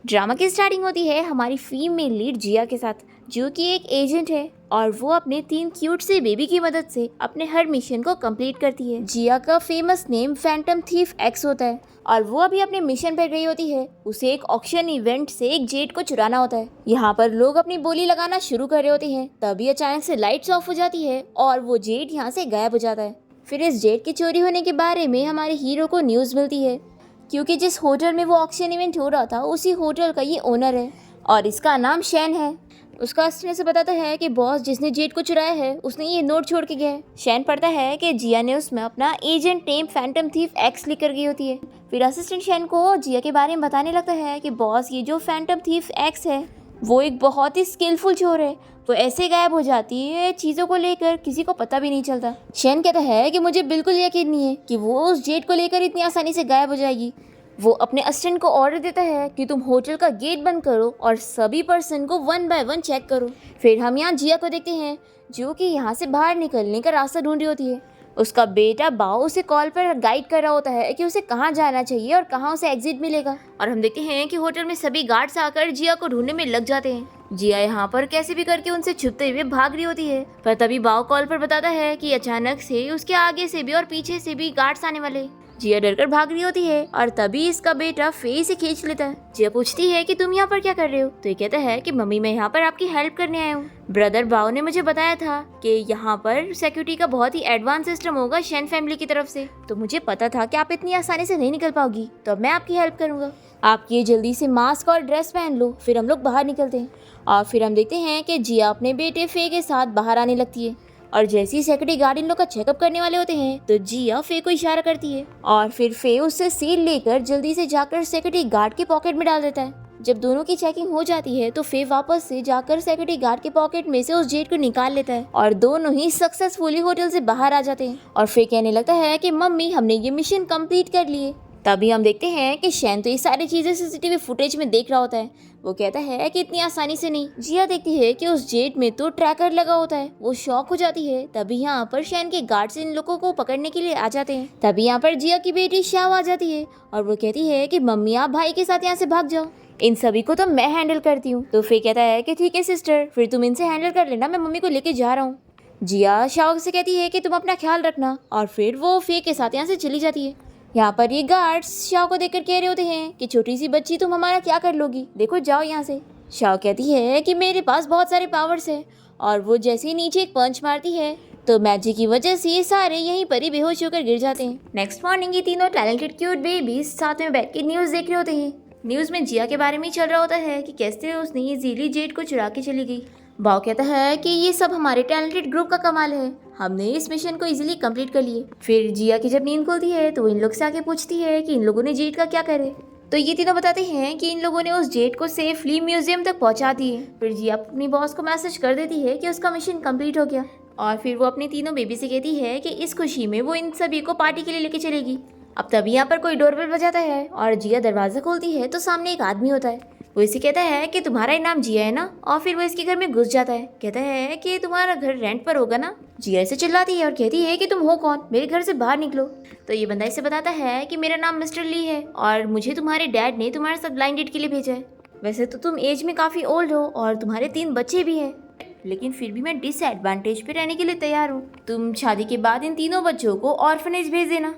Drama की starting होती है हमारी फीमेल लीड जिया के साथ, जो कि एक एजेंट है और वो अपने 3 क्यूट से बेबी की मदद से अपने हर मिशन को कंप्लीट करती है। जिया का famous name Phantom thief x होता है और वो अभी अपने मिशन पर गई होती है। उसे एक ऑक्शन इवेंट से एक जेट को चुराना होता है। यहाँ पर लोग अपनी बोली लगाना शुरू कर रहे होते हैं, तभी अचानक से लाइट्स ऑफ हो जाती है और वो जेट यहाँ से गायब हो जाता है। फिर इस जेट के चोरी होने के बारे में हमारे हीरो को न्यूज़ मिलती है, क्योंकि जिस होटल में वो ऑक्शन इवेंट हो रहा था उसी होटल का ये ओनर है और इसका नाम शैन है। उसका अस्त्र से बताता है कि बॉस जिसने जेट को चुराया है उसने ये नोट छोड़ के गया है। शैन पढ़ता है कि जिया ने उसमें अपना agent name Phantom thief x लिख कर गई होती है। फिर असिस्टेंट शैन को जिया के बारे में बताने लगता है कि बॉस ये जो फैंटम थीफ एक्स है वो एक बहुत ही स्किलफुल चोर है। वो ऐसे गायब हो जाती है चीज़ों को लेकर किसी को पता भी नहीं चलता। शैन कहता है कि मुझे बिल्कुल यकीन नहीं है कि वो उस जेट को लेकर इतनी आसानी से गायब हो जाएगी। वो अपने असिस्टेंट को ऑर्डर देता है कि तुम होटल का गेट बंद करो और सभी पर्सन को 1 बाय 1 चेक करो। फिर हम यहाँ जिया को देखते हैं जो कि यहाँ से बाहर निकलने का रास्ता ढूंढ रही होती है। उसका बेटा बाओ उसे कॉल पर गाइड कर रहा होता है कि उसे कहाँ जाना चाहिए और कहाँ उसे एग्जिट मिलेगा। और हम देखते हैं कि होटल में सभी गार्ड्स आकर जिया को ढूंढने में लग जाते हैं। जिया यहाँ पर कैसे भी करके उनसे छुपते हुए भाग रही होती है, पर तभी बाओ कॉल पर बताता है कि अचानक से उसके आगे से भी और पीछे से भी गार्ड्स आने वाले। जिया डरकर भाग रही होती है और तभी इसका बेटा फे से खींच लेता है। जिया पूछती है कि तुम यहाँ पर क्या कर रहे हो, तो ये कहता है कि मम्मी मैं यहाँ पर आपकी हेल्प करने आया हूँ। ब्रदर बाओ ने मुझे बताया था कि यहाँ पर सिक्योरिटी का बहुत ही एडवांस सिस्टम होगा शैन फैमिली की तरफ से, तो मुझे पता था कि आप इतनी आसानी से नहीं निकल पाओगी, तो अब मैं आपकी हेल्प करूँगा। आप ये जल्दी से मास्क और ड्रेस पहन लो। फिर हम लोग बाहर निकलते हैं और फिर हम देखते हैं कि जिया अपने बेटे फे के साथ बाहर आने लगती है और जैसे ही सिक्योरिटी गार्ड इन लोग का चेकअप करने वाले होते हैं तो जिया फे को इशारा करती है और फिर फे उससे सील लेकर जल्दी से जाकर सिक्योरिटी गार्ड के पॉकेट में डाल देता है। जब दोनों की चेकिंग हो जाती है तो फे वापस से जाकर सिक्योरिटी गार्ड के पॉकेट में से उस जेट को निकाल लेता है और दोनों ही सक्सेसफुली होटल से बाहर आ जाते हैं। और फे कहने लगता है कि मम्मी हमने ये मिशन कंप्लीट कर लिए। तभी हम देखते हैं कि शैन तो ये सारी चीजें सीसीटीवी फुटेज में देख रहा होता है। वो कहता है कि इतनी आसानी से नहीं। जिया देखती है कि उस जेट में तो ट्रैकर लगा होता है। वो शॉक हो जाती है। तभी यहाँ पर शैन के गार्ड्स इन लोगों को पकड़ने के लिए आ जाते हैं। तभी यहाँ पर जिया की बेटी शाव आ जाती है और वो कहती है कि मम्मी आप भाई के साथ यहाँ से भाग जाओ, इन सभी को तो मैं हैंडल करती हूँ। तो फे कहता है कि ठीक है सिस्टर, फिर तुम इनसे हैंडल कर लेना, मैं मम्मी को लेके जा रहा हूँ। जिया शाव से कहती है कि तुम अपना ख्याल रखना और फिर वो फे के साथ यहाँ से चली जाती है। यहाँ पर ये गार्ड्स शाओ को देखकर कह रहे होते हैं कि छोटी सी बच्ची तुम हमारा क्या कर लोगी, देखो जाओ यहाँ से। शाओ कहती है कि मेरे पास बहुत सारे पावर्स है और वो जैसे ही नीचे एक पंच मारती है तो मैजिक की वजह से ये सारे यहीं पर ही बेहोश होकर गिर जाते हैं। नेक्स्ट मॉर्निंग ये तीनों टैलेंटेड क्यूट बेबीज साथ में बैठ के न्यूज़ देख रहे होते हैं। न्यूज़ में जिया के बारे में ही चल रहा होता है कि कैसे उसने ये जीली जेट को चुरा के चली गई। बाओ कहता है कि ये सब हमारे टैलेंटेड ग्रुप का कमाल है, हमने इस मिशन को इजीली कंप्लीट कर लिए। फिर जिया की जब नींद खुलती है तो वो इन लोग से आके पूछती है कि इन लोगों ने जेट का क्या करे, तो ये तीनों बताते हैं कि इन लोगों ने उस जेट को सेफली म्यूजियम तक पहुंचा दिए। फिर जिया अपनी बॉस को मैसेज कर देती है कि उसका मिशन कंप्लीट हो गया और फिर वो अपनी तीनों बेबी से कहती है कि इस खुशी में वो इन सभी को पार्टी के लिए लेके चलेगी। अब तभी यहाँ पर कोई डोरबेल बजाता है और जिया दरवाजा खोलती है तो सामने एक आदमी होता है। वो इसे कहता है कि तुम्हारा ही नाम जिया है ना, और फिर वो इसके घर में घुस जाता है। कहता है कि तुम्हारा घर रेंट पर होगा ना। जिया इसे चिल्लाती है और कहती है कि तुम हो कौन, मेरे घर से बाहर निकलो। तो ये बंदा इसे बताता है कि मेरा नाम मिस्टर ली है और मुझे तुम्हारे डैड ने तुम्हारे साथ ब्लाइंड डेट के लिए भेजा है। वैसे तो तुम एज में काफ़ी ओल्ड हो और तुम्हारे 3 बच्चे भी हैं, लेकिन फिर भी मैं डिसएडवांटेज पे रहने के लिए तैयार हूँ। तुम शादी के बाद इन तीनों बच्चों को ऑर्फनेज भेज देना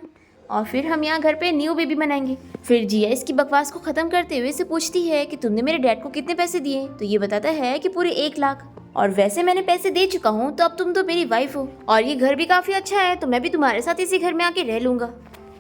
और फिर हम यहाँ घर पे न्यू बेबी बनाएंगे। फिर जिया इसकी बकवास को खत्म करते हुए इसे पूछती है कि तुमने मेरे डैड को कितने पैसे दिए, तो ये बताता है कि पूरे 1 लाख, और वैसे मैंने पैसे दे चुका हूँ, तो अब तुम तो मेरी वाइफ हो और ये घर भी काफी अच्छा है, तो मैं भी तुम्हारे साथ इसी घर में आके रह लूंगा।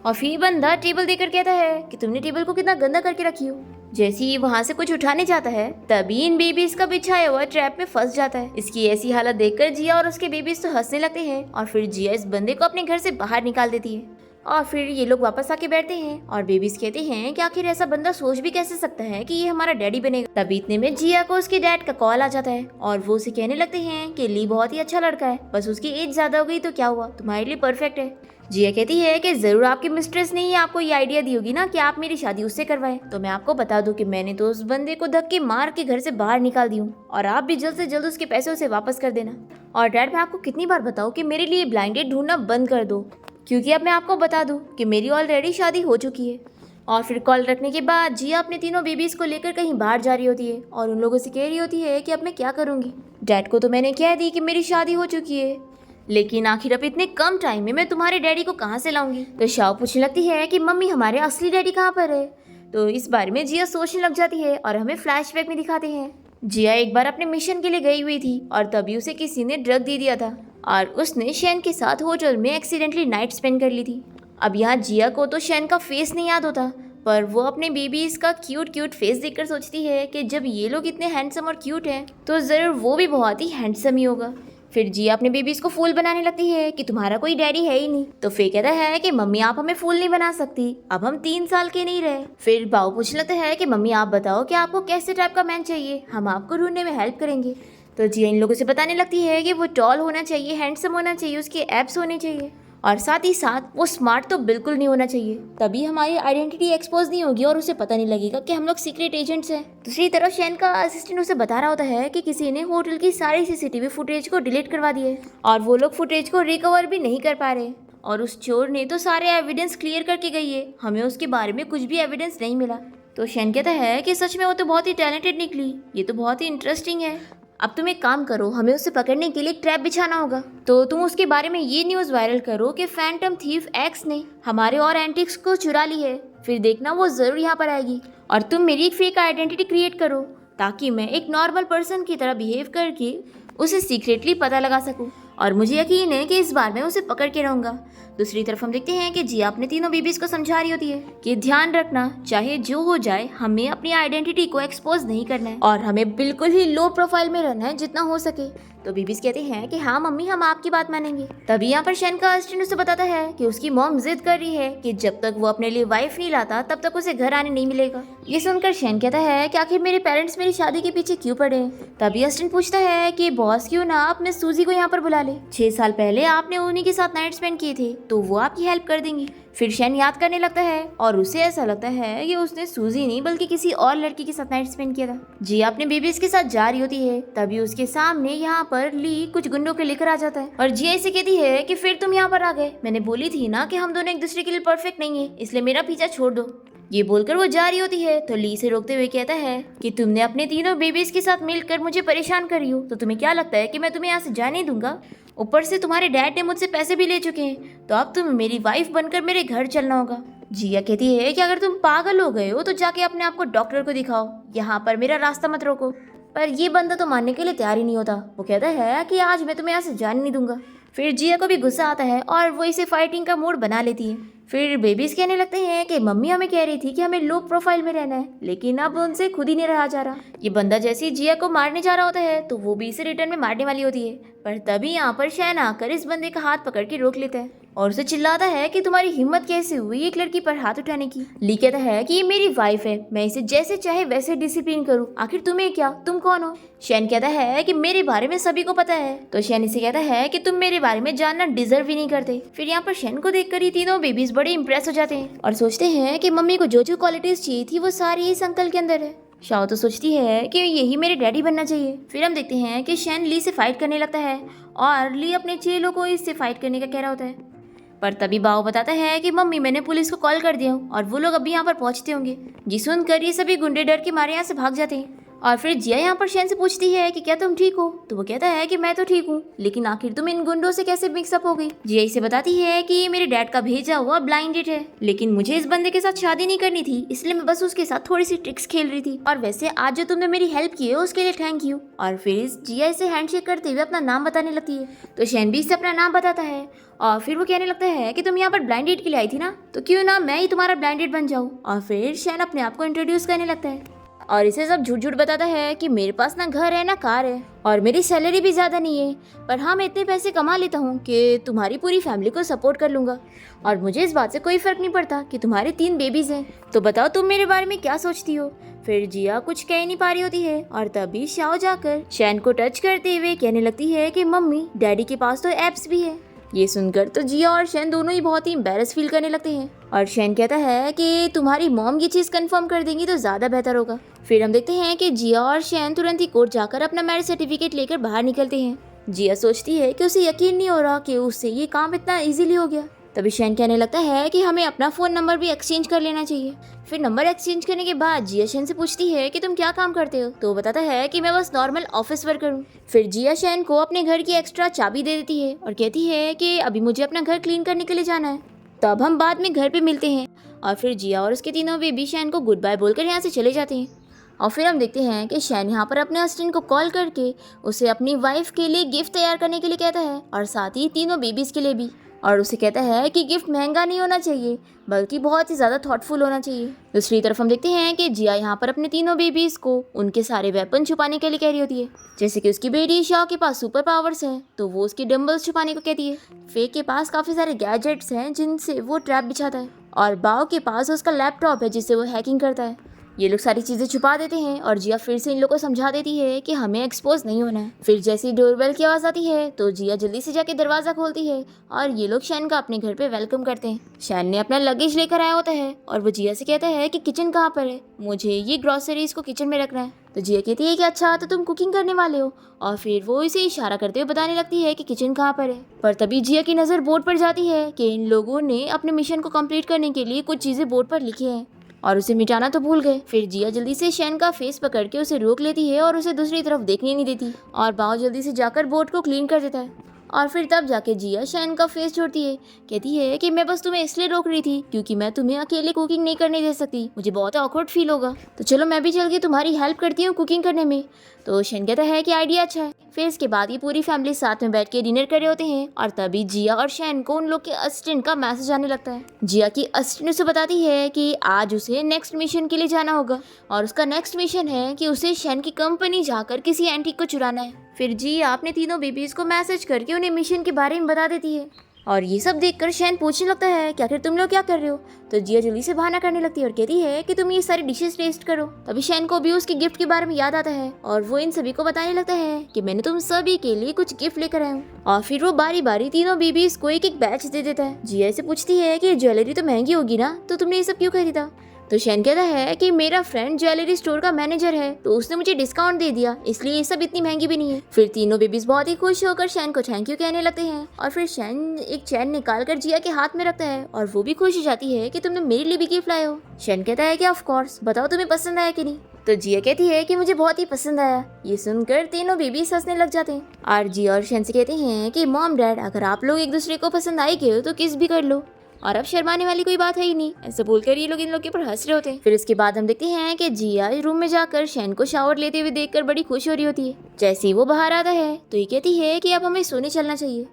और फिर बंदा टेबल देकर कहता है कि तुमने टेबल को कितना गंदा करके रखी हो। जैसे ही वहाँ से कुछ उठाने जाता है तभी इन बेबीज का बिछाया हुआ ट्रैप में फंस जाता है। इसकी ऐसी हालत देखकर जिया और उसके बेबीज तो हंसने लगते हैं और फिर जिया इस बंदे को अपने घर से बाहर निकाल देती है। और फिर ये लोग वापस आके बैठते हैं और बेबीज कहते हैं कि आखिर ऐसा बंदा सोच भी कैसे सकता है कि ये हमारा डैडी बनेगा। तभी इतने में जिया को उसके डैड का कॉल आ जाता है और वो उसे कहने लगते हैं कि ली बहुत ही अच्छा लड़का है, बस उसकी एज ज्यादा हो गई तो क्या हुआ, तुम्हारे लिए परफेक्ट है। जिया कहती है कि जरूर आपकी मिस्ट्रेस ने ही आपको ये आइडिया दी होगी ना कि आप मेरी शादी उससे करवाएं। तो मैं आपको बता दूं कि मैंने तो उस बंदे को धक्के मार के घर से बाहर निकाल दी हूँ और आप भी जल्द से जल्द उसके पैसे उसे वापस कर देना। और डैड मैं आपको कितनी बार बताऊं कि मेरे लिए ब्लाइंड डेट ढूंढना बंद कर दो, क्योंकि अब मैं आपको बता दूं कि मेरी ऑलरेडी शादी हो चुकी है और फिर कॉल रखने के बाद जिया अपने तीनों बेबीज को लेकर कहीं बाहर जा रही होती है और उन लोगों से कह रही होती है कि अब मैं क्या करूँगी। डैड को तो मैंने कह दी कि मेरी शादी हो चुकी है, लेकिन आखिर अब इतने कम टाइम में मैं तुम्हारे डैडी को कहाँ से लाऊंगी। तो शाओ पूछने लगती है कि मम्मी हमारे असली डैडी कहाँ पर है। तो इस बारे में जिया सोचने लग जाती है और हमें फ्लैशबैक में दिखाते हैं जिया एक बार अपने मिशन के लिए गई हुई थी और तभी उसे किसी ने ड्रग दे दिया था और उसने शैन के साथ होटल में एक्सीडेंटली नाइट स्पेंड कर ली थी। अब यहाँ जिया को तो शैन का फेस नहीं याद होता, पर वो अपने बेबीज का क्यूट क्यूट फेस देखकर सोचती है कि जब ये लोग इतने हैंडसम और क्यूट हैं तो ज़रूर वो भी बहुत ही हैंडसम ही होगा। फिर जिया अपने बेबीज को फूल बनाने लगती है कि तुम्हारा कोई डैडी है ही नहीं। तो फे कहता है कि मम्मी आप हमें फूल नहीं बना सकती, अब हम 3 साल के नहीं रहे। फिर बाऊ पूछने लगता है कि मम्मी आप बताओ कि आपको कैसे टाइप का मैन चाहिए, हम आपको ढूंढने में हेल्प करेंगे। तो जिया इन लोगों से बताने लगती है कि वो टॉल होना चाहिए, हैंडसम होना चाहिए, उसके एब्स होने चाहिए और साथ ही साथ वो स्मार्ट तो बिल्कुल नहीं होना चाहिए, तभी हमारी आइडेंटिटी एक्सपोज नहीं होगी और उसे पता नहीं लगेगा कि हम लोग सीक्रेट एजेंट्स हैं। दूसरी तरफ शैन का असिस्टेंट उसे बता रहा होता है कि किसी ने होटल की सारी सीसीटीवी फुटेज को डिलीट करवा दिए और वो लोग फुटेज को रिकवर भी नहीं कर पा रहे और उस चोर ने तो सारे एविडेंस क्लियर करके गई है, हमें उसके बारे में कुछ भी एविडेंस नहीं मिला। तो शैन कहता है कि सच में वो तो बहुत ही टैलेंटेड निकली, ये तो बहुत ही इंटरेस्टिंग है। अब तुम एक काम करो, हमें उसे पकड़ने के लिए एक ट्रैप बिछाना होगा। तो तुम उसके बारे में ये न्यूज़ वायरल करो कि फैंटम थीफ एक्स ने हमारे और एंटिक्स को चुरा ली है, फिर देखना वो ज़रूर यहाँ पर आएगी। और तुम मेरी एक फेक आइडेंटिटी क्रिएट करो ताकि मैं एक नॉर्मल पर्सन की तरह बिहेव करके उसे सीक्रेटली पता लगा सकूँ और मुझे यकीन है कि इस बार मैं उसे पकड़ के रहूँगा। दूसरी तरफ हम देखते हैं कि जिया अपने तीनों बेबीज को समझा रही होती है कि ध्यान रखना, चाहे जो हो जाए हमें अपनी आइडेंटिटी को एक्सपोज नहीं करना है और हमें बिल्कुल ही लो प्रोफाइल में रहना है जितना हो सके। तो बेबीज कहते हैं कि हाँ मम्मी हम आपकी बात मानेंगे। तभी यहाँ पर शैन का असिस्टेंट उसे बताता है कि उसकी मॉम जिद कर रही है कि जब तक वो अपने लिए वाइफ नहीं लाता तब तक उसे घर आने नहीं मिलेगा। ये सुनकर शैन कहता है कि आखिर मेरे पेरेंट्स मेरी शादी के पीछे क्यों पड़े। तभी असिस्टेंट पूछता है कि बॉस क्यों ना अपने सूजी को यहाँ पर बुला ले, 6 साल पहले आपने उन्हीं के साथ नाइट स्पेंड किए थे तो वो आपकी हेल्प कर देंगी। फिर शैन याद करने लगता है और उसे ऐसा लगता है कि उसने सूजी नहीं बल्कि किसी और लड़की के साथ नाइट स्पेंड किया था। जिया अपने बेबीज के साथ जा रही होती है, तभी उसके सामने यहाँ पर ली कुछ गुंडों के लेकर आ जाता है और जिया इसे कहती है कि फिर तुम यहाँ पर आ गए, मैंने बोली थी ना कि हम दोनों एक दूसरे के लिए परफेक्ट नहीं है, इसलिए मेरा पीछा छोड़ दो। ये बोलकर वो जा रही होती है तो ली से रोकते हुए कहता है कि तुमने अपने तीनों बेबीज के साथ मिलकर मुझे परेशान करी हो, तो तुम्हें क्या लगता है कि मैं तुम्हें यहाँ से जाने दूंगा। ऊपर से तुम्हारे डैड ने मुझसे पैसे भी ले चुके हैं, तो अब तुम्हें मेरी वाइफ बनकर मेरे घर चलना होगा। जिया कहती है कि अगर तुम पागल हो गए हो तो जाके अपने आप को डॉक्टर को दिखाओ, यहाँ पर मेरा रास्ता मत रोको। पर ये बंदा तो मानने के लिए तैयार ही नहीं होता, वो कहता है कि आज मैं तुम्हें यहाँ से जाने नहीं दूंगा। फिर जिया को भी गुस्सा आता है और वो इसे फाइटिंग का मूड बना लेती है। फिर बेबीज कहने लगते हैं कि मम्मी हमें कह रही थी कि हमें लो प्रोफाइल में रहना है, लेकिन अब उनसे खुद ही नहीं रहा जा रहा। ये बंदा जैसे ही जिया को मारने जा रहा होता है तो वो भी इसे रिटर्न में मारने वाली होती है, पर तभी यहाँ पर शैन आकर इस बंदे का हाथ पकड़ के रोक लेता है और उसे चिल्लाता है कि तुम्हारी हिम्मत कैसे हुई एक लड़की पर हाथ उठाने की। ली कहता है कि ये मेरी वाइफ है, मैं इसे जैसे चाहे वैसे डिसिप्लिन करूँ, आखिर तुम्हें क्या, तुम कौन हो। शैन कहता है कि मेरे बारे में सभी को पता है। तो शैन इसे कहता है कि तुम मेरे बारे में जानना डिजर्व ही नहीं करते। फिर यहाँ पर शैन को देखकर ही तीनों बेबीज बड़े इंप्रेस हो जाते हैं और सोचते हैं कि मम्मी को जो जो क्वालिटीज चाहिए थी वो सारी इस अंकल के अंदर है। शाओ तो सोचती है कि यही मेरे डैडी बनना चाहिए। फिर हम देखते हैं कि शैन ली से फाइट करने लगता है और ली अपने चेलों को इससे फाइट करने का कह रहा होता है, पर तभी बाओ बताता है कि मम्मी मैंने पुलिस को कॉल कर दिया और वो लोग अभी यहाँ पर पहुँचते होंगे। जी सुनकर ये सभी गुंडे डर के मारे यहाँ से भाग जाते हैं और फिर जिया यहाँ पर शैन से पूछती है कि क्या तुम ठीक हो। तो वो कहता है कि मैं तो ठीक हूँ, लेकिन आखिर तुम इन गुंडों से कैसे मिक्सअप हो गई। जिया इसे बताती है कि ये मेरे डैड का भेजा हुआ ब्लाइंड डेट है, लेकिन मुझे इस बंदे के साथ शादी नहीं करनी थी, इसलिए मैं बस उसके साथ थोड़ी सी ट्रिक्स खेल रही थी, और वैसे आज जो तुमने मेरी हेल्प की है उसके लिए थैंक यू। और फिर जिया इसे हैंडशेक करते हुए अपना नाम बताने लगती है, तो शैन भी इसे अपना नाम बताता है और फिर वो कहने लगता है कि तुम यहाँ पर ब्लाइंड डेट के लिए आई थी ना, तो क्यों ना मैं ही तुम्हारा ब्लाइंड डेट बन जाऊँ। और फिर शैन अपने आप को इंट्रोड्यूस करने लगता है और इसे सब झूठ झूठ बताता है कि मेरे पास ना घर है ना कार है और मेरी सैलरी भी ज़्यादा नहीं है, पर हाँ मैं इतने पैसे कमा लेता हूँ कि तुम्हारी पूरी फैमिली को सपोर्ट कर लूँगा और मुझे इस बात से कोई फ़र्क नहीं पड़ता कि तुम्हारे 3 बेबीज़ हैं, तो बताओ तुम मेरे बारे में क्या सोचती हो। फिर जिया कुछ कह नहीं पा रही होती है और तभी शाओ जाकर शैन को टच करते हुए कहने लगती है कि मम्मी डैडी के पास तो एप्स भी है। ये सुनकर तो जिया और शैन दोनों ही बहुत ही एम्बैरस फील करने लगते हैं और शैन कहता है कि तुम्हारी मॉम ये चीज़ कंफर्म कर देंगी तो ज़्यादा बेहतर होगा। फिर हम देखते हैं कि जिया और शैन तुरंत ही कोर्ट जाकर अपना मैरिज सर्टिफिकेट लेकर बाहर निकलते हैं। जिया सोचती है कि उसे यकीन नहीं हो रहा कि उससे ये काम इतना इजीली हो गया। तभी शैन कहने लगता है कि हमें अपना फ़ोन नंबर भी एक्सचेंज कर लेना चाहिए। फिर नंबर एक्सचेंज करने के बाद जिया शैन से पूछती है कि तुम क्या काम करते हो, तो वो बताता है कि मैं बस नॉर्मल ऑफिस वर्कर हूँ। फिर जिया शैन को अपने घर की एक्स्ट्रा चाबी दे देती है और कहती है कि अभी मुझे अपना घर क्लीन करने के लिए जाना है, तो अब हम बाद में घर पे मिलते हैं। और फिर जिया और उसके तीनों बेबी शैन को गुड बाय बोलकर यहाँ से चले जाते हैं। और फिर हम देखते हैं कि शैन यहाँ पर अपने असिस्टेंट को कॉल करके उसे अपनी वाइफ के लिए गिफ्ट तैयार करने के लिए कहता है और साथ ही तीनों बेबीज़ के लिए भी। और उसे कहता है कि गिफ्ट महंगा नहीं होना चाहिए बल्कि बहुत ही ज़्यादा थॉटफुल होना चाहिए। दूसरी तरफ हम देखते हैं कि जिया यहाँ पर अपने तीनों बेबीज़ को उनके सारे वेपन छुपाने के लिए कह रही होती है। जैसे कि उसकी बेटी शॉ के पास सुपर पावर्स हैं तो वो उसकी डम्बल्स छुपाने को कहती है। फे के पास काफ़ी सारे गैजेट्स हैं जिनसे वो ट्रैप बिछाता है और बाओ के पास उसका लैपटॉप है जिससे वो हैकिंग करता है। ये लोग सारी चीज़ें छुपा देते हैं और जिया फिर से इन लोगों को समझा देती है कि हमें एक्सपोज नहीं होना है। फिर जैसे ही डोरबेल की आवाज़ आती है तो जिया जल्दी से जाके दरवाज़ा खोलती है और ये लोग शैन का अपने घर पे वेलकम करते हैं। शैन ने अपना लगेज लेकर आया होता है और वो जिया से कहता है कि किचन कहाँ पर है, मुझे ये ग्रॉसरीज को किचन में रखना है। तो जिया कहती है कि अच्छा तो तुम कुकिंग करने वाले हो, और फिर वो इसे इशारा करते हुए बताने लगती है कि किचन कहाँ पर है। पर तभी जिया की नज़र बोर्ड पर जाती है कि इन लोगों ने अपने मिशन को कंप्लीट करने के लिए कुछ चीज़ें बोर्ड पर लिखी हैं और उसे मिटाना तो भूल गए। फिर जिया जल्दी से शैन का फेस पकड़ के उसे रोक लेती है और उसे दूसरी तरफ देखने नहीं देती और बाओ जल्दी से जाकर बोर्ड को क्लीन कर देता है। और फिर तब जाके जिया शैन का फेस छोड़ती है, कहती है कि मैं बस तुम्हें इसलिए रोक रही थी क्योंकि मैं तुम्हें अकेले कुकिंग नहीं करने दे सकती, मुझे बहुत ऑकवर्ड फील होगा, तो चलो मैं भी चल के तुम्हारी हेल्प करती हूँ कुकिंग करने में। तो शैन कहता है कि आइडिया अच्छा है। फिर इसके बाद ये पूरी फैमिली साथ में बैठ के डिनर कर रहे होते हैं और तभी जिया और शैन को उन लोग के असिस्टेंट का मैसेज आने लगता है। जिया की असिस्टेंट उसे बताती है कि आज उसे नेक्स्ट मिशन के लिए जाना होगा और उसका नेक्स्ट मिशन है कि उसे शैन की कंपनी जाकर किसी एंटीक को चुराना है। फिर जिया अपने तीनों बेबीज को मैसेज करके उन्हें मिशन के बारे में बता देती है और ये सब देखकर शैन पूछने लगता है कि आखिर तुम लोग क्या कर रहे हो। तो जिया जल्दी से बहाना करने लगती है और कहती है कि तुम ये सारी डिशेस टेस्ट करो। तभी शैन को भी उसके गिफ्ट के बारे में याद आता है और वो इन सभी को बताने लगता है कि मैंने तुम सभी के लिए कुछ गिफ्ट लेकर आया हूँ। और फिर वो बारी बारी तीनों बेबीज को एक एक बैच दे देता है। जिया से पूछती है कि ज्वेलरी तो महंगी होगी ना, तो तुमने ये सब क्यों खरीदा। तो शैन कहता है कि मेरा फ्रेंड ज्वेलरी स्टोर का मैनेजर है तो उसने मुझे डिस्काउंट दे दिया, इसलिए ये सब इतनी महंगी भी नहीं है। फिर तीनों बेबीज बहुत ही खुश होकर शैन को थैंक यू कहने लगते हैं और फिर शैन एक चैन निकाल कर जिया के हाथ में रखता है और वो भी खुश हो जाती है कि तुमने मेरे लिए भी गिफ्ट लाए हो। शैन कहता है कि ऑफ कोर्स, बताओ तुम्हें पसंद आया कि नहीं। तो जिया कहती है कि मुझे बहुत ही पसंद आया। ये सुनकर तीनों बेबीज हंसने लग जाते हैं और जिया और शैन से कहते हैं कि मॉम डैड, अगर आप लोग एक दूसरे को पसंद आए गए तो किस भी कर लो और अब शर्माने वाली कोई बात है ही नहीं। ऐसे बोलकर ये लोग इन लोग के ऊपर हंस रहे होते हैं। फिर इसके बाद हम देखते हैं कि जिया रूम में जाकर शैन को शावर लेते हुए देखकर बड़ी खुश हो रही होती है। जैसे ही वो बाहर आता है तो ये कहती है कि अब हमें सोने चलना चाहिए।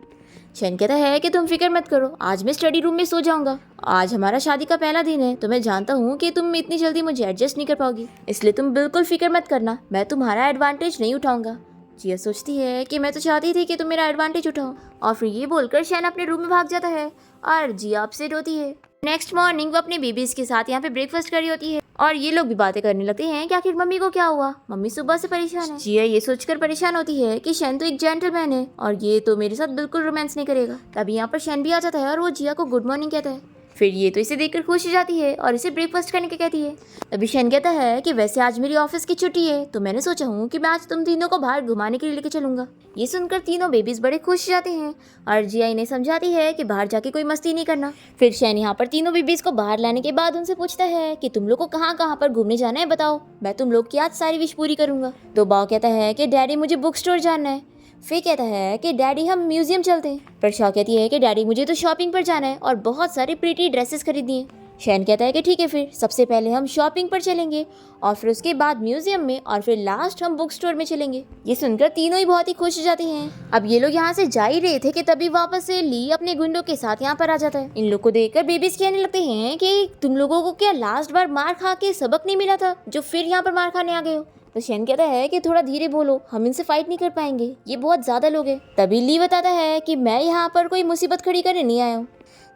शैन कहता है कि तुम फिक्र मत करो, आज मैं स्टडी रूम में सो जाऊंगा। आज हमारा शादी का पहला दिन है तो मैं जानता हूँ कि तुम इतनी जल्दी मुझे एडजस्ट नहीं कर पाओगी, इसलिए तुम बिल्कुल फिक्र मत करना, मैं तुम्हारा एडवांटेज नहीं उठाऊंगा। जिया सोचती है कि मैं तो चाहती थी कि तुम मेरा एडवांटेज उठाओ, और फिर ये बोलकर शैन अपने रूम में भाग जाता है और जिया अपसेट होती है। नेक्स्ट मॉर्निंग वो अपने बेबीज के साथ यहाँ पे ब्रेकफास्ट कर रही होती है और ये लोग भी बातें करने लगते हैं कि आखिर मम्मी को क्या हुआ, मम्मी सुबह से परेशान है। जिया ये सोचकर परेशान होती है कि शैन तो एक जेंटलमैन है और ये तो मेरे साथ बिल्कुल रोमांस नहीं करेगा। तभी यहाँ पर शैन भी आ जाता है और वो जिया को गुड मॉर्निंग कहता है। फिर ये तो इसे देखकर खुश हो जाती है और इसे ब्रेकफास्ट करने के कहती है। तभी शैन कहता है कि वैसे आज मेरी ऑफिस की छुट्टी है तो मैंने सोचा हूँ कि मैं आज तुम तीनों को बाहर घुमाने के लिए लेके चलूंगा। ये सुनकर तीनों बेबीज बड़े खुश जाते हैं और जिया इन्हें समझाती है कि बाहर जाके कोई मस्ती नहीं करना। फिर शैन यहाँ पर तीनों बेबीज को बाहर लाने के बाद उनसे पूछता है कि तुम लोग को कहाँ कहाँ पर घूमने जाना है बताओ, मैं तुम लोग की आज सारी विश पूरी करूंगा। तो बाओ कहता है कि डैडी मुझे बुक स्टोर जाना है। फे कहता है कि डैडी हम म्यूजियम चलते हैं। पर शॉ कहती है कि डैडी मुझे तो शॉपिंग पर जाना है और बहुत सारी प्रीटी ड्रेसेस खरीदनी है। शैन कहता है कि ठीक है, फिर सबसे पहले हम शॉपिंग पर चलेंगे और फिर उसके बाद म्यूजियम में और फिर लास्ट हम बुक स्टोर में चलेंगे। ये सुनकर तीनों ही बहुत ही खुश हो जाते हैं। अब ये लोग यहाँ से जा ही रहे थे कि तभी वापस से ली अपने गुंडों के साथ यहाँ पर आ जाता है। इन लोग को देखकर बेबीज कहने लगते हैं कि तुम लोगों को क्या लास्ट बार मार खा के सबक नहीं मिला था जो फिर यहाँ पर मार खाने आ गए हो। तो शैन कहता है कि थोड़ा धीरे बोलो, हम इनसे फाइट नहीं कर पाएंगे, ये बहुत ज्यादा लोग हैं। तभी ली बताता है कि मैं यहाँ पर कोई मुसीबत खड़ी करने नहीं आया हूँ।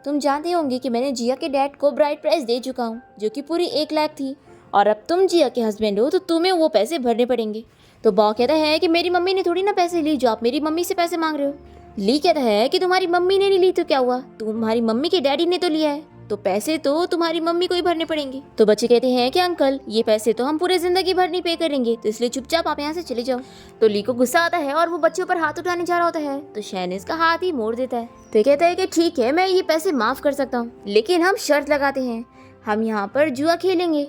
तुम जानते होंगे कि मैंने जिया के डैड को ब्राइड प्राइस दे चुका हूँ जो कि पूरी 1 लाख थी, और अब तुम जिया के हस्बैंड हो तो तुम्हें वो पैसे भरने पड़ेंगे। तो बाओ कहता है कि मेरी मम्मी ने थोड़ी ना पैसे ली जो आप मेरी मम्मी से पैसे मांग रहे हो। ली कहता है कि तुम्हारी मम्मी ने नहीं ली तो क्या हुआ, तुम्हारी मम्मी के डैडी ने तो लिया है। तो पैसे तो तुम्हारी मम्मी को ही भरने पड़ेंगे। तो बच्चे कहते हैं कि अंकल ये पैसे तो हम पूरे जिंदगी भर नहीं पे करेंगे, तो इसलिए चुपचाप आप यहाँ से चले जाओ। तो ली को गुस्सा आता है और वो बच्चों पर हाथ उठाने जा रहा होता है, तो शैन इसका हाथ ही मोड़ देता है। तो कहता है कि ठीक है, मैं ये पैसे माफ कर सकता हूँ, लेकिन हम शर्त लगाते हैं, हम यहाँ पर जुआ खेलेंगे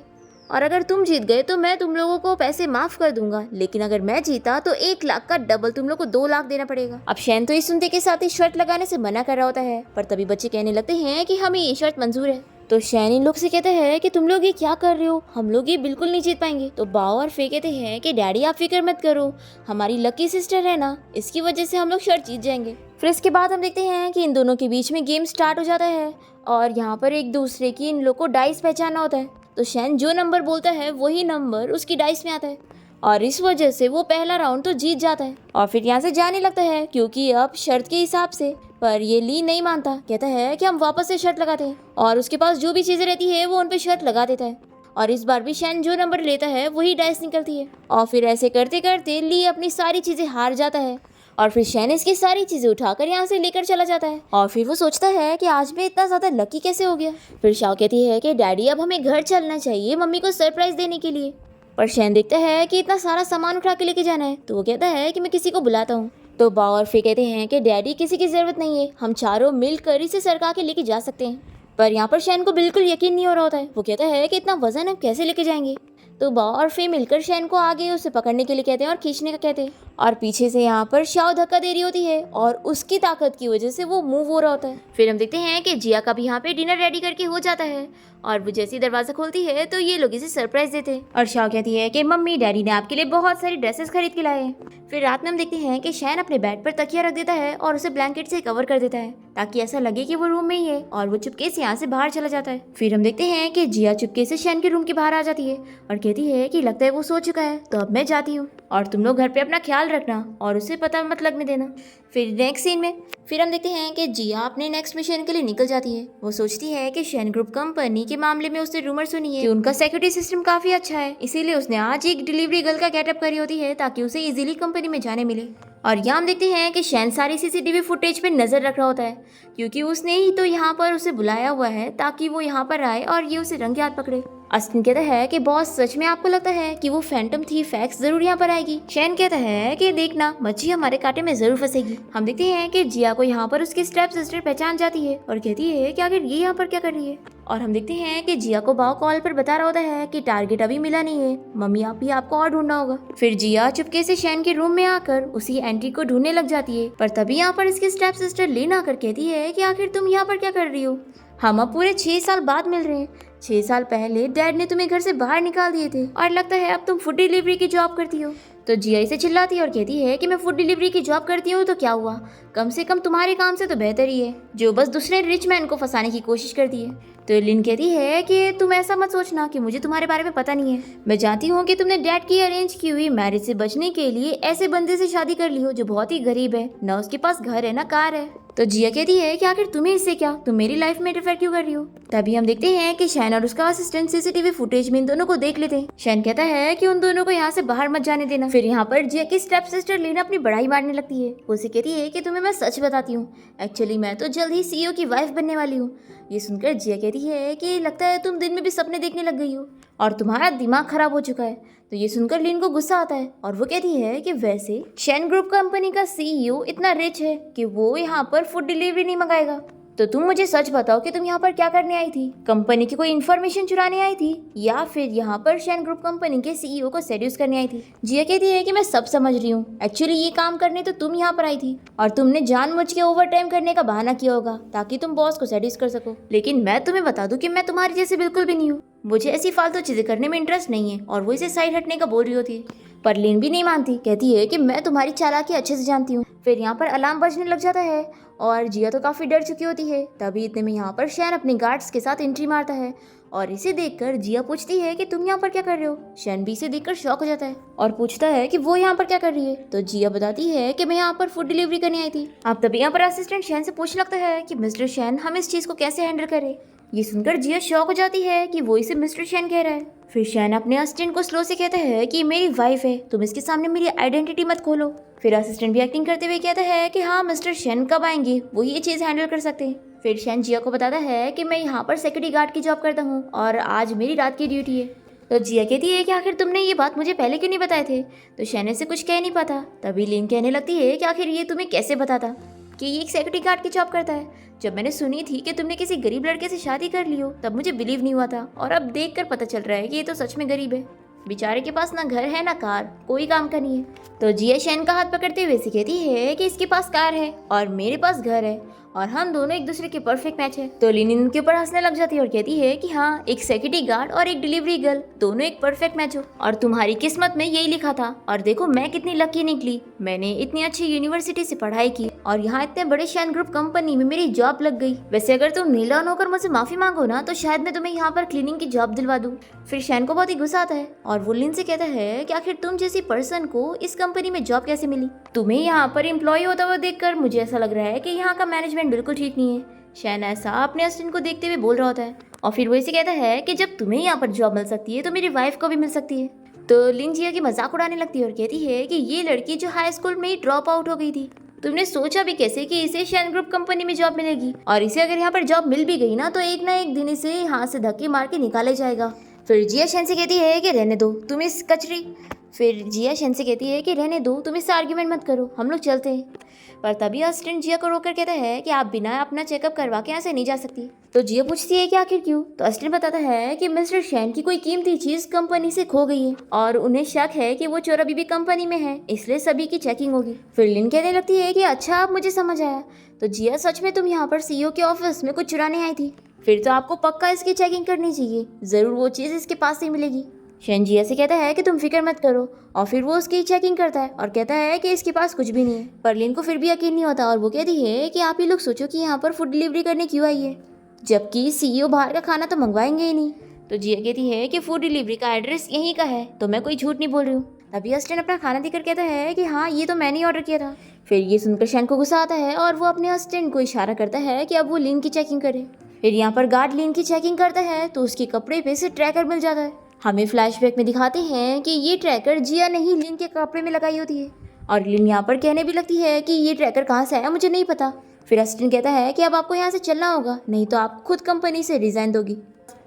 और अगर तुम जीत गए तो मैं तुम लोगों को पैसे माफ कर दूंगा, लेकिन अगर मैं जीता तो 1 लाख का डबल तुम लोग को 2 लाख देना पड़ेगा। अब शैन तो इस सुनते के साथ ही शर्त लगाने से मना कर रहा होता है, पर तभी बच्चे कहने लगते हैं कि हमें ये शर्त मंजूर है। तो शैन इन लोग से कहता है कि तुम लोग ये क्या कर रहे हो, हम लोग ये बिल्कुल नहीं जीत पाएंगे। तो बाओ और फे कहते हैं कि डैडी आप फिक्र मत करो, हमारी लकी सिस्टर है ना, इसकी वजह से हम लोग शर्त जीत जाएंगे। फिर इसके बाद हम देखते हैं कि इन दोनों के बीच में गेम स्टार्ट हो जाता है और यहाँ पर एक दूसरे की इन लोग को डाइस पहचानना होता है। तो शैन जो नंबर बोलता है वही नंबर उसकी डाइस में आता है और इस वजह से वो पहला राउंड तो जीत जाता है और फिर यहाँ से जाने लगता है, क्योंकि अब शर्त के हिसाब से। पर ये ली नहीं मानता, कहता है कि हम वापस से शर्त लगाते हैं और उसके पास जो भी चीजें रहती है वो उन पे शर्त लगा देता है और इस बार भी शैन जो नंबर लेता है वही डाइस निकलती है और फिर ऐसे करते करते ली अपनी सारी चीजें हार जाता है और फिर शैन इसकी सारी चीजें उठाकर यहाँ से लेकर चला जाता है और फिर वो सोचता है कि आज मैं इतना ज्यादा लकी कैसे हो गया। फिर शाओ कहती है कि डैडी अब हमें घर चलना चाहिए मम्मी को सरप्राइज देने के लिए, पर शैन देखता है कि इतना सारा सामान उठा के लेके जाना है, तो वो कहता है कि मैं किसी को बुलाता हूँ। तो बाओ और फे कहते हैं कि डैडी किसी की जरूरत नहीं है, हम चारों मिलकर इसे सरका के लेके जा सकते हैं। पर यहाँ पर शैन को बिल्कुल यकीन नहीं हो रहा होता है, वो कहता है कि इतना वजन हम कैसे लेके जाएंगे। तो बाओ और फे मिलकर शैन को आगे उसे पकड़ने के लिए कहते हैं और खींचने का कहते हैं और पीछे से यहाँ पर शाओ धक्का दे रही होती है और उसकी ताकत की वजह से वो मूव हो रहा होता है। फिर हम देखते हैं कि जिया का भी यहाँ पे डिनर रेडी करके हो जाता है और वो जैसे ही दरवाजा खोलती है तो ये लोग इसे सरप्राइज देते हैं और शाओ कहती है कि मम्मी डैडी ने आपके लिए बहुत सारी ड्रेसेस खरीद के लाए हैं। फिर रात में हम देखते हैं कि शैन अपने बेड पर तकिया रख देता है और उसे ब्लैंकेट से कवर कर देता है ताकि ऐसा लगे कि वो रूम में ही है और वो चुपके से यहाँ से बाहर चला जाता है। फिर हम देखते हैं कि जिया चुपके से शैन के रूम के बाहर आ जाती है और कहती है कि लगता है वो सो चुका है, तो अब मैं जाती हूँ और तुम लोग घर पे अपना ख्याल रखना और उसे पता मत लगने देना। फिर नेक्स्ट सीन में फिर हम देखते हैं कि जिया अपने नेक्स्ट मिशन के लिए निकल जाती है। वो सोचती है कि शैन ग्रुप कंपनी के मामले में उसने रूमर सुनी है कि उनका सिक्योरिटी सिस्टम काफी अच्छा है, इसीलिए उसने आज एक डिलीवरी गर्ल का गेटअप करी होती है ताकि उसे इजीली कंपनी में जाने मिले। और यहाँ हम देखते हैं कि शैन सारी सीसीटीवी फुटेज पे नजर रख रहा होता है, क्योंकि उसने ही तो यहाँ पर उसे बुलाया हुआ है ताकि वो यहाँ पर आए और ये उसे रंगे हाथ पकड़े। अस्टिन कहता है कि बॉस सच में आपको लगता है कि वो फैंटम थीफ एक्स जरूर यहाँ पर आएगी। शैन कहता है कि देखना मच्छी हमारे कांटे में जरूर फंसेगी। हम देखते हैं कि जिया को यहाँ पर उसकी स्टेप सिस्टर पहचान जाती है और कहती है कि आखिर ये यहाँ पर क्या कर रही है। और हम देखते हैं कि जिया को बाओ कॉल पर बता रहा होता है कि टारगेट अभी मिला नहीं है, मम्मी आप भी आपको और ढूंढना होगा। फिर जिया चुपके से शैन के रूम में आकर उसी एंटी को ढूंढने लग जाती है, पर तभी यहाँ पर इसकी स्टेप सिस्टर लेन आकर कहती है कि आखिर तुम यहाँ पर क्या कर रही हो, हम अब पूरे 6 साल बाद मिल रहे हैं। 6 साल पहले डैड ने तुम्हें घर से बाहर निकाल दिए थे और लगता है अब तुम फूड डिलीवरी की जॉब करती हो। तो जिया इसे चिल्लाती है और कहती है कि मैं फूड डिलीवरी की जॉब करती हूँ तो क्या हुआ, कम से कम तुम्हारे काम से तो बेहतर ही है, जो बस दूसरे रिच मैन को फंसाने की कोशिश करती है। तो लिन कहती है कि तुम ऐसा मत सोचना कि मुझे तुम्हारे बारे में पता नहीं है, मैं जानती हूँ कि तुमने डैड की अरेंज की हुई मैरिज से बचने के लिए ऐसे बंदे से शादी कर ली हो जो बहुत ही गरीब है, ना उसके पास घर है ना कार है। तो जिया कहती है कि आखिर तुम्हें इससे क्या, तुम मेरी लाइफ में इंटरफेयर क्यों कर रही हो। तभी हम देखते हैं कि शैन और उसका असिस्टेंट सीसीटीवी फुटेज में इन दोनों को देख लेते हैं। शैन कहता है कि उन दोनों को यहाँ से बाहर मत जाने देना। फिर यहाँ पर जिया की स्टेप सिस्टर लेना अपनी बड़ाई मारने लगती है। वो उसे कहती है कि तुम्हें मैं सच बताती हूँ, एक्चुअली मैं तो जल्द ही सीईओ की वाइफ बनने वाली हूँ। ये सुनकर जिया कहती है कि लगता है तुम दिन में भी सपने देखने लग गई हो और तुम्हारा दिमाग खराब हो चुका है। तो ये सुनकर लिन को गुस्सा आता है और वो कहती है कि वैसे शैन ग्रुप कंपनी का सीईओ इतना रिच है कि वो यहाँ पर फूड डिलीवरी नहीं मंगाएगा, तो तुम मुझे सच बताओ कि तुम यहाँ पर क्या करने आई थी, कंपनी की कोई इन्फॉर्मेशन चुराने आई थी या फिर यहाँ पर शैन ग्रुप कंपनी के सीईओ को सेड्यूस करने आई थी। जिया कहती है कि मैं सब समझ रही हूँ, एक्चुअली ये काम करने तो तुम यहाँ पर आई थी और तुमने जानबूझ के ओवर टाइम करने का बहाना किया होगा ताकि तुम बॉस को सेड्यूस कर सको, लेकिन मैं तुम्हें बता दूं कि मैं तुम्हारी जैसे बिल्कुल भी नहीं हूँ, मुझे ऐसी फालतू चीजें करने में इंटरेस्ट नहीं है। और वो इसे साइड हटने का बोल रही होती है, पर लिन भी नहीं मानती, कहती है कि मैं तुम्हारी चालाकी अच्छे से जानती हूँ। फिर यहाँ पर अलार्म बजने लग जाता है और जिया तो काफी डर चुकी होती है। तभी इतने में यहाँ पर शैन अपने गार्ड्स के साथ एंट्री मारता है और इसे देखकर जिया पूछती है कि तुम यहाँ पर क्या कर रहे हो। शैन भी इसे देखकर शॉक हो जाता है और पूछता है कि वो यहाँ पर क्या कर रही है। तो जिया बताती है कि मैं यहाँ पर फूड डिलीवरी करने आई थी। अब तभी यहाँ पर असिस्टेंट शैन से पूछने लगता है कि मिस्टर शैन हम इस चीज को कैसे हैंडल करें। ये सुनकर जिया शॉक हो जाती है कि वो इसे मिस्टर शैन कह रहा है। फिर शैन अपने असिस्टेंट को स्लो से कहता है कि मेरी वाइफ है, तुम इसके सामने मेरी आइडेंटिटी मत खोलो। फिर असिस्टेंट भी एक्टिंग करते हुए कहता है कि हाँ मिस्टर शैन कब आएंगे, वो ये चीज हैंडल कर सकते हैं। फिर शैन जिया को बताता है कि मैं यहाँ पर सिक्योरिटी गार्ड की जॉब करता हूँ और आज मेरी रात की ड्यूटी है। तो जिया कहती है कि आखिर तुमने ये बात मुझे पहले क्यों नहीं बताए थे। तो शैन ऐसे कुछ कह नहीं पाता। तभी लिन कहने लगती है कि आखिर ये तुम्हें कैसे बताता कि ये एक सिक्योरिटी गार्ड की जॉब करता है। जब मैंने सुनी थी कि तुमने किसी गरीब लड़के से शादी कर ली हो तब मुझे बिलीव नहीं हुआ था, और अब देख कर पता चल रहा है कि ये तो सच में गरीब है। बेचारे के पास ना घर है ना कार, कोई काम का नहीं है। तो जिया शैन का हाथ पकड़ते हुए कहती है कि इसके पास कार है और मेरे पास घर है और हम दोनों एक दूसरे के परफेक्ट मैच है। तो लिन इनके ऊपर हंसने लग जाती है और कहती है कि हाँ, एक सिक्योरिटी गार्ड और एक डिलीवरी गर्ल दोनों एक परफेक्ट मैच हो और तुम्हारी किस्मत में यही लिखा था। और देखो मैं कितनी लकी निकली, मैंने इतनी अच्छी यूनिवर्सिटी से पढ़ाई की और यहाँ इतने बड़े शैन ग्रुप कंपनी में मेरी जॉब लग गई। वैसे अगर तुम नीला होकर मुझसे माफी मांगो ना तो शायद मैं तुम्हें यहाँ पर क्लीनिंग की जॉब दिलवा दूँ। फिर शैन को बहुत ही गुस्सा आता है और वो लिन से कहता है कि आखिर तुम जैसी पर्सन को इस कंपनी में जॉब कैसे मिली। तुम्हें यहाँ पर एम्प्लॉय होता हुआ देखकर मुझे ऐसा लग रहा है कि यहाँ का मैनेजमेंट बिल्कुल ठीक नहीं है। शैन ऐसा अपने असिस्टेंट को देखते हुए बोल रहा होता है और फिर वो इसे कहता है कि जब तुम्हें यहाँ पर जॉब मिल सकती है तो मेरी वाइफ को भी मिल सकती है। तो लिन जिया की मजाक उड़ाने लगती है और कहती है कि ये लड़की जो हाई स्कूल में ही ड्रॉप आउट हो गई थी, तुमने सोचा भी कैसे कि इसे शैन ग्रुप कंपनी में जॉब मिलेगी, और इसे अगर यहाँ पर जॉब मिल भी गई ना तो एक ना एक दिन इसे यहाँ से धक्के मार के निकाला जाएगा। फिर जिया शैन से कहती है कि रहने दो तुम इस कचरी फिर जिया शैन से कहती है कि रहने दो तुम इससे आर्ग्यूमेंट मत करो, हम लोग चलते हैं। पर तभी असिस्टेंट जिया को रोककर कहता है कि आप बिना अपना चेकअप करवा के यहाँ से नहीं जा सकती। तो जिया पूछती है कि आखिर क्यों। तो असिस्टेंट बताता है कि मिस्टर शैन की कोई कीमती चीज कंपनी से खो गई है और उन्हें शक है कि वो चोर अभी भी कंपनी में है, इसलिए सभी की चेकिंग होगी। फिर लिन कहने लगती है कि अच्छा अब मुझे समझ आया, तो जिया सच में तुम यहाँ पर सीईओ के ऑफिस में कुछ चुराने आई थी। फिर तो आपको पक्का इसकी चेकिंग करनी चाहिए, जरूर वो चीज इसके पास ही मिलेगी। शैन जिया से कहता है कि तुम फिक्र मत करो और फिर वो उसकी चेकिंग करता है और कहता है कि इसके पास कुछ भी नहीं है। पर लिन को फिर भी यकीन नहीं होता और वो कहती है कि आप ही लोग सोचो कि यहाँ पर फूड डिलीवरी करने क्यों आई है, जबकि सीईओ बाहर का खाना तो मंगवाएंगे ही नहीं। तो जिया कहती है कि फूड डिलीवरी का एड्रेस यहीं का है, तो मैं कोई झूठ नहीं बोल रही हूँ। तभी असिस्टेंट अपना खाना देकर कहता है कि हाँ ये तो मैंने ही ऑर्डर किया था। फिर ये सुनकर शैन को गुस्सा आता है और वो अपने असिस्टेंट को इशारा करता है कि अब वो लिन की चेकिंग करे। फिर यहाँ पर गार्ड लिन की चेकिंग करता है तो उसके कपड़े पे से ट्रैकर मिल जाता है। हमें फ्लैशबैक में दिखाते हैं कि ये ट्रैकर जिया ने ही लिन के कपड़े में लगाई होती है और लिन यहाँ पर कहने भी लगती है कि ये ट्रैकर कहाँ से आया मुझे नहीं पता। फिर असिस्टेंट कहता है कि अब आपको यहाँ से चलना होगा, नहीं तो आप खुद कंपनी से रिजाइन दोगी।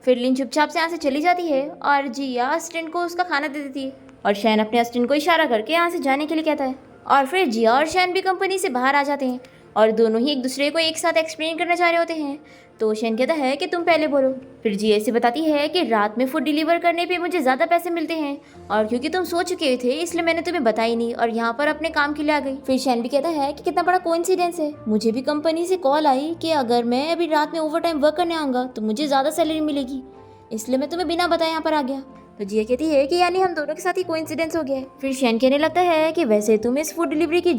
फिर लिन चुपचाप से यहाँ से चली जाती है और जिया असिस्टेंट को उसका खाना दे देती है और शैन अपने असिस्टेंट को इशारा करके यहाँ से जाने के लिए कहता है और फिर जिया और शैन भी कंपनी से बाहर आ जाते हैं और दोनों ही एक दूसरे को एक साथ एक्सप्लेन करना चाह रहे होते हैं। तो शैन कहता है कि तुम पहले बोलो। फिर जिया से बताती है कि रात में फूड डिलीवर करने पे मुझे ज़्यादा पैसे मिलते हैं और क्योंकि तुम सो चुके थे इसलिए मैंने तुम्हें बताई नहीं और यहाँ पर अपने काम के लिए आ गई। फिर शैन भी कहता है कि कितना बड़ा कोइंसिडेंस है, मुझे भी कंपनी से कॉल आई कि अगर मैं अभी रात में ओवर टाइम वर्क करने आऊँगा तो मुझे ज़्यादा सैलरी मिलेगी, इसलिए मैं तुम्हें बिना बताए यहाँ पर आ गया। तो जिया कहती है कि यानी हम दोनों के साथ ही कोइंसिडेंस हो गया है। फिर शैन कहने लगता है कि वैसे तुम इस फूड डिलीवरी की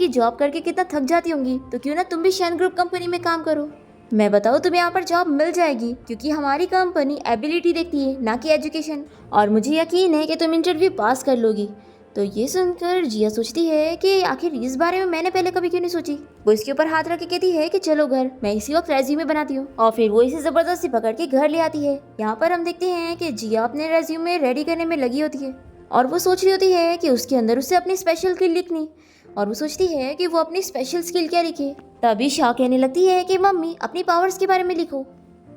जॉब करके कितना थक जाती होंगी, तो क्यों ना तुम भी शैन ग्रुप कंपनी में काम करो। मैं बताऊँ तुम्हें यहाँ पर जॉब मिल जाएगी क्योंकि हमारी कंपनी एबिलिटी देखती है ना कि एजुकेशन, और मुझे यकीन है कि तुम इंटरव्यू पास कर लोगी। तो ये सुनकर जिया सोचती है कि आखिर इस बारे में मैंने पहले कभी क्यों नहीं सोची। वो इसके ऊपर हाथ रख के कहती है कि चलो घर, मैं इसी वक्त रेज्यूमे बनाती हूँ, और फिर वो इसे जबरदस्ती पकड़ के घर ले आती है। यहाँ पर हम देखते हैं कि जिया अपने रेज्यूमे रेडी करने में लगी होती है और वो सोच रही होती है कि उसके अंदर उसे अपनी स्पेशल स्किल लिखनी, और वो सोचती है कि वो अपनी स्पेशल स्किल क्या लिखे। तभी शाह कहने लगती है कि मम्मी अपनी पावर्स के बारे में लिखो।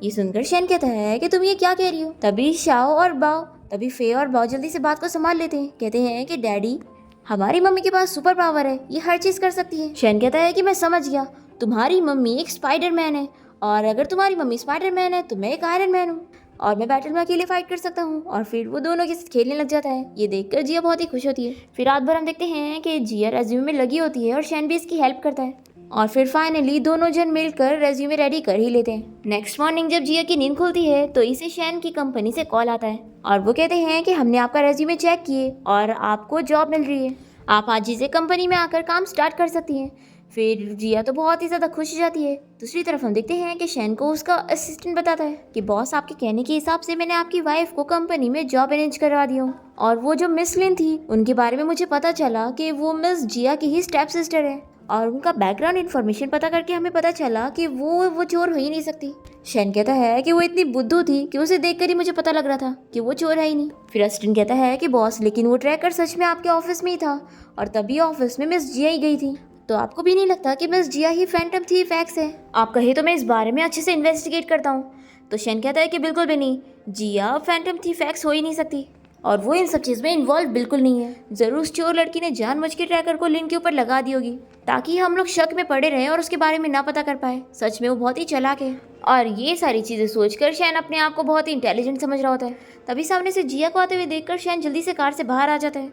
ये सुनकर शैन कहता है कि तुम ये क्या कह रही हो। तभी फे और बाव जल्दी से बात को संभाल लेते हैं, कहते हैं कि डैडी हमारी मम्मी के पास सुपर पावर है, ये हर चीज कर सकती है। शैन कहता है कि मैं समझ गया, तुम्हारी मम्मी एक स्पाइडरमैन है और अगर तुम्हारी मम्मी स्पाइडरमैन है तो मैं एक आयरन मैन हूँ और मैं बैटल में अकेले फाइट कर सकता हूँ। और फिर वो दोनों के साथ खेलने लग जाता है। ये देखकर जिया बहुत ही खुश होती है। फिर रात भर हम देखते हैं कि जिया रेज्यूमे में लगी होती है और शैन भी इसकी हेल्प करता है और फिर फाइनली दोनों जन मिलकर रेज्यूमे रेडी कर ही लेते हैं। नेक्स्ट मॉर्निंग जब जिया की नींद खुलती है तो इसे शैन की कंपनी से कॉल आता है और वो कहते हैं कि हमने आपका रेज्यूमे चेक किए और आपको जॉब मिल रही है, आप आज ही से कंपनी में आकर काम स्टार्ट कर सकती हैं। फिर जिया तो बहुत ही ज़्यादा खुश हो जाती है। दूसरी तरफ हम देखते हैं कि शैन को उसका असिस्टेंट बताता है कि बॉस आपके कहने के हिसाब से मैंने आपकी वाइफ को कंपनी में जॉब अरेंज करवा दी हूँ, और वो जो मिस लिन थी उनके बारे में मुझे पता चला कि वो मिस जिया की ही स्टेप सिस्टर है, और उनका बैकग्राउंड इन्फॉर्मेशन पता करके हमें पता चला कि वो चोर हो ही नहीं सकती। शैन कहता है कि वो इतनी बुद्धू थी कि उसे देखकर ही मुझे पता लग रहा था कि वो चोर है ही नहीं। फिर असिस्टेंट कहता है कि बॉस लेकिन वो ट्रैकर सच में आपके ऑफिस में ही था और तभी ऑफिस में मिस जिया ही गई थी। तो आपको भी नहीं लगता कि मिस जिया ही फैंटम थीफ एक्स है? आप कहे तो मैं इस बारे में अच्छे से इन्वेस्टिगेट करता हूँ। तो शेन कहता है कि बिल्कुल भी नहीं, जिया फैंटम थीफ एक्स हो ही नहीं सकती और वो इन सब चीज़ में इन्वॉल्व बिल्कुल नहीं है। ज़रूर उस चोर लड़की ने जानबूझ के ट्रैकर को लिन के ऊपर लगा दी होगी ताकि हम लोग शक में पड़े रहें और उसके बारे में ना पता कर पाए। सच में वो बहुत ही चालाक है। और ये सारी चीज़ें सोचकर शैन अपने आप को बहुत ही इंटेलिजेंट समझ रहा होता है। तभी सामने से जिया को आते हुए देखकर शैन जल्दी से कार से बाहर आ जाता है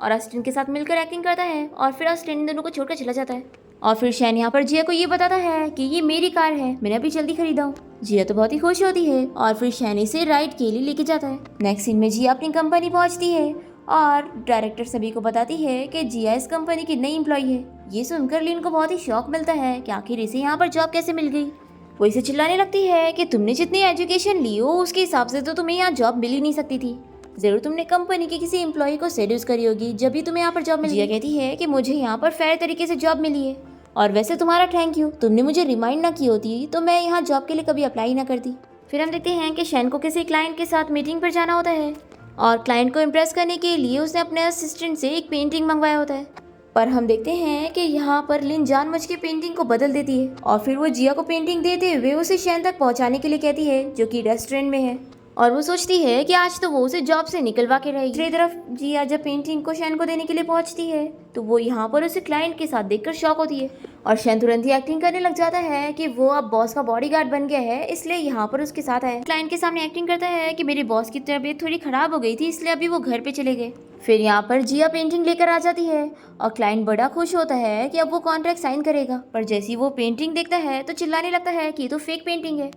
और अस्टिन के साथ मिलकर एक्टिंग करता है और फिर अस्टिन इन दोनों को छोड़कर चला जाता है। और फिर शैन यहाँ पर जिया को ये बताता है कि ये मेरी कार है, मैंने अभी जल्दी खरीदा हूँ। जिया तो बहुत ही खुश होती है और फिर शैन इसे राइड के लिए लेके जाता है। नेक्स्ट सीन में जिया अपनी कंपनी पहुँचती है और डायरेक्टर सभी को बताती है कि जिया इस कंपनी की नई एम्प्लॉय है। ये सुनकर लिन को बहुत ही शौक मिलता है कि आखिर इसे यहाँ पर जॉब कैसे मिल गई। वो इसे चिल्लाने लगती है कि तुमने जितनी एजुकेशन ली हो उसके हिसाब से तो तुम्हें यहाँ जॉब मिल ही नहीं सकती थी। जरूर तुमने कंपनी के किसी एम्प्लॉय को सेड्यूस करी होगी जब भी तुम्हें यहाँ पर जॉब मिली। जिया कहती है कि मुझे यहाँ पर फेयर तरीके से जॉब मिली है और वैसे तुम्हारा थैंक यू, तुमने मुझे रिमाइंड ना की होती तो मैं यहाँ जॉब के लिए कभी अप्लाई ना करती। फिर हम देखते हैं कि शैन को किसी क्लाइंट के साथ मीटिंग पर जाना होता है और क्लाइंट को इम्प्रेस करने के लिए उसने अपने असिस्टेंट से एक पेंटिंग मंगवाया होता है। पर हम देखते हैं कि यहाँ पर लिन जानबूझ के पेंटिंग को बदल देती है और फिर वो जिया को पेंटिंग देते हुए उसे शैन तक पहुँचाने के लिए कहती है जो कि रेस्टोरेंट में है और वो सोचती है कि आज तो वो उसे जॉब से निकलवा के रहेगी। दूसरी तरफ जिया जब पेंटिंग को शैन को देने के लिए पहुंचती है तो वो यहाँ पर उसे क्लाइंट के साथ देखकर शॉक होती है और शैन तुरंत ही एक्टिंग करने लग जाता है कि वो अब बॉस का बॉडीगार्ड बन गया है, इसलिए यहाँ पर उसके साथ है। क्लाइंट के सामने एक्टिंग करता है कि मेरे बॉस की तबीयत थोड़ी खराब हो गई थी इसलिए अभी वो घर पे चले गए। फिर यहाँ पर जिया पेंटिंग लेकर आ जाती है और क्लाइंट बड़ा खुश होता है कि अब वो कॉन्ट्रैक्ट साइन करेगा, पर जैसे ही वो पेंटिंग देखता है तो चिल्लाने लगता है कि ये तो फेक पेंटिंग है।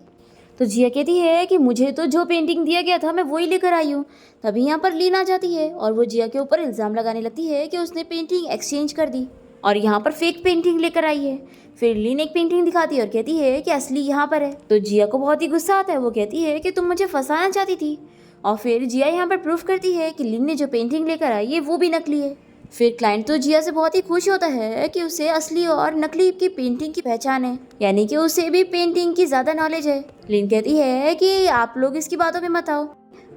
तो जिया कहती है कि मुझे तो जो पेंटिंग दिया गया था मैं वही लेकर आई हूँ। तभी यहाँ पर लीन आ जाती है और वो जिया के ऊपर इल्ज़ाम लगाने लगती है कि उसने पेंटिंग एक्सचेंज कर दी और यहाँ पर फेक पेंटिंग लेकर आई है। फिर लीन एक पेंटिंग दिखाती है और कहती है कि असली यहाँ पर है। तो जिया को बहुत ही गुस्सा आता है, वो कहती है कि तुम मुझे फंसाना चाहती थी और फिर जिया यहाँ पर प्रूफ करती है कि लीन ने जो पेंटिंग लेकर आई है वो भी नकली है। फिर क्लाइंट तो जिया से बहुत ही खुश होता है कि उसे असली और नकली की पेंटिंग की पहचान है, यानी कि उसे भी पेंटिंग की ज़्यादा नॉलेज है। लिन कहती है कि आप लोग इसकी बातों में मत आओ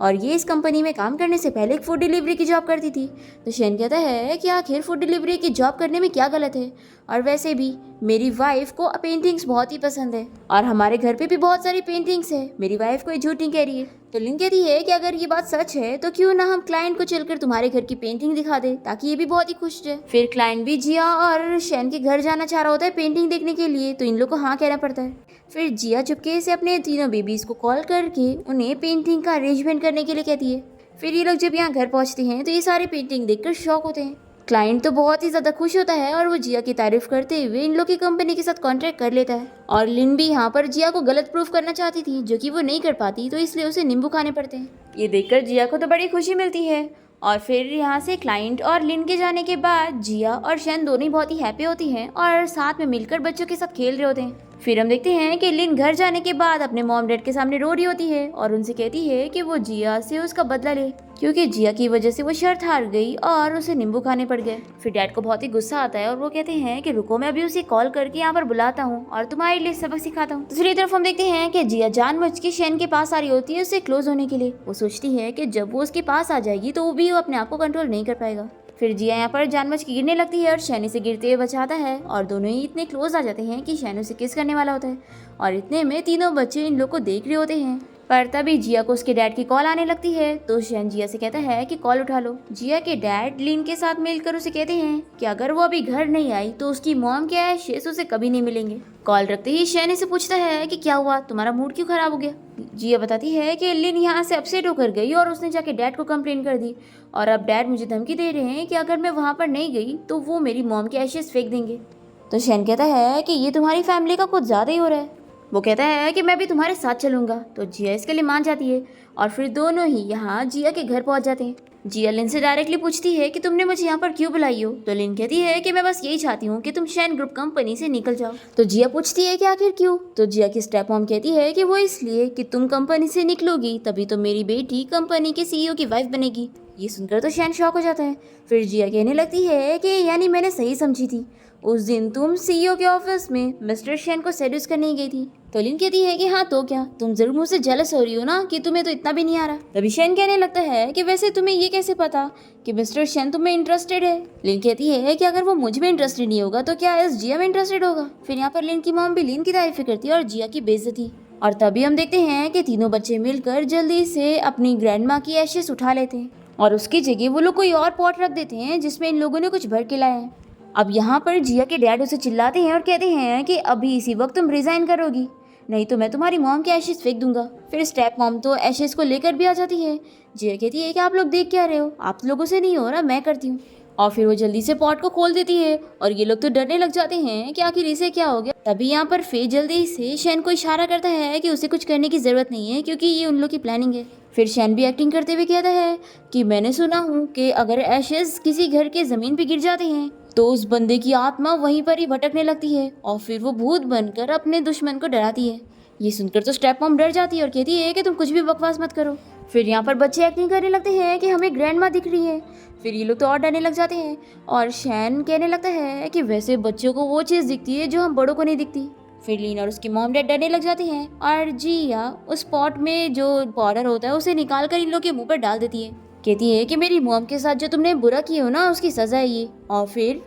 और ये इस कंपनी में काम करने से पहले एक फूड डिलीवरी की जॉब करती थी। तो शैन कहता है कि आखिर फूड डिलीवरी की जॉब करने में क्या गलत है, और वैसे भी मेरी वाइफ को पेंटिंग्स बहुत ही पसंद है और हमारे घर पे भी बहुत सारी पेंटिंग्स है, मेरी वाइफ कोई झूठ नहीं कह रही है। तो लिन कहती है कि अगर ये बात सच है तो क्यों ना हम क्लाइंट को चलकर तुम्हारे घर की पेंटिंग दिखा दे ताकि ये भी बहुत ही खुश है। फिर क्लाइंट भी जिया और शैन के घर जाना चाह रहा होता है पेंटिंग देखने के लिए, तो इन लोग को हाँ कहना पड़ता है। फिर जिया चुपके से अपने तीनों बेबीज को कॉल करके उन्हें पेंटिंग का अरेंजमेंट करने के लिए कहती है। फिर ये लोग जब यहाँ घर पहुँचते हैं तो ये सारे पेंटिंग देखकर शॉक होते हैं। क्लाइंट तो बहुत ही ज़्यादा खुश होता है और वो जिया की तारीफ करते हुए इन लोग की कंपनी के साथ कॉन्ट्रैक्ट कर लेता है। और लिन भी यहाँ पर जिया को गलत प्रूफ करना चाहती थी जो कि वो नहीं कर पाती, तो इसलिए उसे नींबू खाने पड़ते हैं। ये देखकर जिया को तो बड़ी खुशी मिलती है और फिर यहाँ से क्लाइंट और लिन के जाने के बाद जिया और शैन दोनों ही बहुत ही हैप्पी होती हैं और साथ में मिलकर बच्चों के साथ खेल रहे होते हैं। फिर हम देखते हैं कि लिन घर जाने के बाद अपने मॉम डैड के सामने रो रही होती है और उनसे कहती है कि वो जिया से उसका बदला ले, क्योंकि जिया की वजह से वो शर्त हार गई और उसे नींबू खाने पड़ गए। फिर डैड को बहुत ही गुस्सा आता है और वो कहते हैं कि रुको, मैं अभी उसे कॉल करके यहाँ पर बुलाता हूँ और तुम्हारे लिए सबक सिखाता हूँ। दूसरी तरफ हम देखते हैं कि जिया जानबूझ के शैन के पास आ रही होती है उससे क्लोज होने के लिए। वो सोचती है कि जब वो उसके पास आ जाएगी तो वो भी अपने आप को कंट्रोल नहीं कर पाएगा। फिर जिया यहाँ पर जानबूझ के गिरने लगती है और शैन से गिरते हुए बचाता है और दोनों ही इतने क्लोज आ जाते हैं कि शैन उसे किस करने वाला होता है और इतने में तीनों बच्चे इन लोग को देख रहे होते हैं। पर तभी जिया को उसके डैड की कॉल आने लगती है तो शैन जिया से कहता है कि कॉल उठा लो। जिया के डैड लिन के साथ मिलकर उसे कहते हैं कि अगर वो अभी घर नहीं आई तो उसकी मॉम के एशेस उसे कभी नहीं मिलेंगे। कॉल रखते ही शैन से पूछता है कि क्या हुआ, तुम्हारा मूड क्यों खराब हो गया। जिया बताती है कि लिन यहाँ से अपसेट होकर गई और उसने जाके डैड को कंप्लेन कर दी और अब डैड मुझे धमकी दे रहे हैं कि अगर मैं वहाँ पर नहीं गई तो वो मेरी मॉम के एशेस फेंक देंगे। तो शैन कहता है कि ये तुम्हारी फैमिली का कुछ ज़्यादा ही हो रहा है। वो कहता है कि मैं भी तुम्हारे साथ चलूंगा। तो जिया इसके लिए मान जाती है और फिर दोनों ही यहाँ जिया के घर पहुँच जाते हैं। जिया लिन से डायरेक्टली पूछती है कि तुमने मुझे यहाँ पर क्यों बुलाई हो। तो लिन कहती है कि मैं बस यही चाहती हूँ कि तुम शैन ग्रुप कंपनी से निकल जाओ। तो जिया पूछती है कि आखिर क्यों। तो जिया की स्टेप मॉम कहती है कि वो इसलिए कि तुम कंपनी से निकलोगी तभी तो मेरी बेटी कंपनी के सीईओ की वाइफ बनेगी। ये सुनकर तो शैन शॉक हो जाता है। फिर जिया कहने लगती है कि यानी मैंने सही समझी थी, उस दिन तुम सीईओ के ऑफिस में मिस्टर शैन को सेड्यूस करने गई थी। तो लिन कहती है कि हाँ तो क्या, तुम जरूर मुझसे जेलस हो रही हो ना कि तुम्हें तो इतना भी नहीं आ रहा। तभी शेन कहने लगता है कि वैसे तुम्हें ये कैसे पता कि मिस्टर शेन तुम्हें इंटरेस्टेड है। लिन कहती है कि अगर वो मुझ में इंटरेस्टेड नहीं होगा तो क्या इस जिया में इंटरेस्टेड होगा। फिर यहाँ पर लिन की मॉम भी लिन की तारीफ करती है और जिया की बेइज्जती। और तभी हम देखते हैं कि तीनों बच्चे मिलकर जल्दी से अपनी ग्रैंड माँ की एशेस उठा लेते हैं और उसकी जगह वो लोग कोई और पॉट रख देते हैं जिसमें इन लोगों ने कुछ भर के लाया है। अब यहाँ पर जिया के डैड उसे चिल्लाते हैं और कहते हैं कि अभी इसी वक्त तुम रिजाइन करोगी, नहीं तो मैं तुम्हारी मॉम के एशेस फेंक दूंगा। फिर स्टेप मॉम तो एशेस को लेकर भी आ जाती है। जिया कहती है कि आप लोग देख क्या रहे हो, आप लोगों से नहीं हो रहा, मैं करती हूँ। और फिर वो जल्दी से पॉट को खोल देती है और ये लोग तो डरने लग जाते हैं कि आखिर इसे क्या हो गया। तभी यहाँ पर फे जल्दी से शैन को इशारा करता है कि उसे कुछ करने की जरूरत नहीं है क्योंकि ये उन लोग की प्लानिंग है। फिर शैन भी एक्टिंग करते हुए कहता है कि मैंने सुना हूँ कि अगर एशेस किसी घर के जमीन पे गिर जाते हैं तो उस बंदे की आत्मा वहीं पर ही भटकने लगती है और फिर वो भूत बनकर अपने दुश्मन को डराती है। ये सुनकर तो स्टेप मॉम डर जाती है और कहती है कि तुम कुछ भी बकवास मत करो। फिर यहाँ पर बच्चे एक्टिंग करने लगते हैं कि हमें ग्रैंड माँ दिख रही है। फिर ये लोग तो और डरने लग जाते हैं और शैन कहने लगता है कि वैसे बच्चों को वो चीज़ दिखती है जो हम बड़ों को नहीं दिखती। फिर लीन और उसकी मॉम डैड डरने लग जाते हैं और जिया उस पॉट में जो पाउडर होता है उसे निकाल कर इन लोग के मुंह पर डाल देती है। कहती है कि मेरी मॉम के साथ जो तुमने बुरा किया हो ना उसकी सजा है ये। और फिर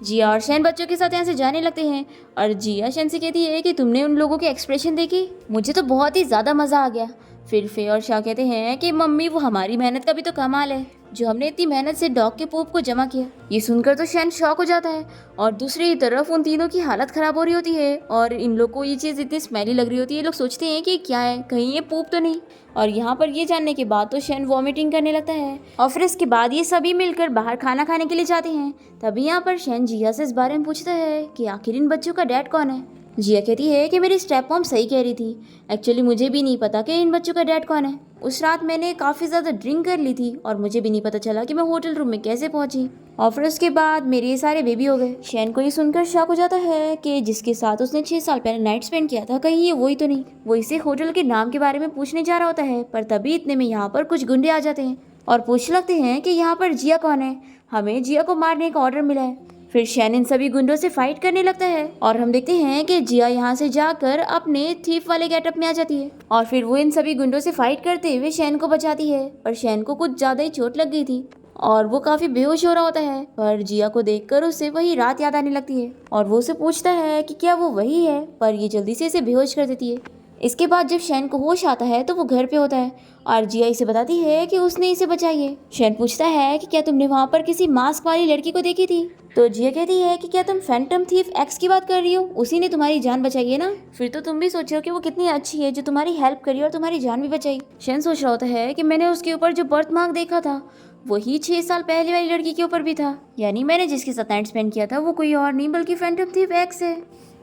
जिया और शैन बच्चों के साथ यहाँ से जाने लगते हैं और जिया शैन से कहती है कि तुमने उन लोगों के एक्सप्रेशन देखे, मुझे तो बहुत ही ज़्यादा मज़ा आ गया। फिर फे और शाह कहते हैं कि मम्मी वो हमारी मेहनत का भी तो कमाल है जो हमने इतनी मेहनत से डॉग के पूप को जमा किया। ये सुनकर तो शैन शॉक हो जाता है और दूसरी तरफ उन तीनों की हालत ख़राब हो रही होती है और इन लोग को ये चीज़ इतनी स्मेली लग रही होती है। ये लोग सोचते हैं कि क्या है, कहीं ये पूप तो नहीं। और यहाँ पर ये जानने के बाद तो शैन वॉमिटिंग करने लगता है और फिर इसके बाद ये सभी मिलकर बाहर खाना खाने के लिए जाते हैं। तभी यहाँ पर शैन जिया से इस बारे में पूछता है कि आखिर इन बच्चों का डैड कौन है। जिया कहती है कि मेरी स्टेप मॉम सही कह रही थी, एक्चुअली मुझे भी नहीं पता कि इन बच्चों का डैड कौन है। उस रात मैंने काफ़ी ज़्यादा ड्रिंक कर ली थी और मुझे भी नहीं पता चला कि मैं होटल रूम में कैसे पहुंची और फिर उसके बाद मेरे ये सारे बेबी हो गए। शैन को ये सुनकर शॉक हो जाता है कि जिसके साथ उसने 6 साल पहले नाइट स्पेंड किया था कहीं ये वही तो नहीं। वो इसे होटल के नाम के बारे में पूछने जा रहा होता है पर तभी इतने में यहाँ पर कुछ गुंडे आ जाते हैं और पूछने लगते हैं कि यहाँ पर जिया कौन है, हमें जिया को मारने का ऑर्डर मिला है। फिर शैन इन सभी गुंडों से फाइट करने लगता है और हम देखते हैं कि जिया यहाँ से जाकर अपने थीफ वाले गेटअप में आ जाती है और फिर वो इन सभी गुंडों से फाइट करते हुए शैन को बचाती है। पर शैन को कुछ ज़्यादा ही चोट लग गई थी और वो काफ़ी बेहोश हो रहा होता है पर जिया को देखकर उसे वही रात याद आने लगती है और वो उसे पूछता है कि क्या वो वही है, पर ये जल्दी से इसे बेहोश कर देती है। इसके बाद जब शैन को होश आता है तो वो घर पे होता है और जिया इसे बताती है कि उसने इसे बचाई है। शैन पूछता है कि क्या तुमने वहाँ पर किसी मास्क वाली लड़की को देखी थी। तो जिया कहती है कि क्या तुम फैंटम थीफ एक्स की बात कर रही हो, उसी ने तुम्हारी जान बचाई है ना। फिर तो तुम भी सोचो कि वो कितनी अच्छी है जो तुम्हारी हेल्प करी और तुम्हारी जान भी बचाई। शैन सोच रहा होता है कि मैंने उसके ऊपर जो बर्थ मार्क देखा था वही 6 साल पहले वाली लड़की के ऊपर भी था, यानी मैंने जिसके साथ नाइट स्पेंड किया था वो कोई और नहीं बल्कि फैंटम थीफ एक्स है।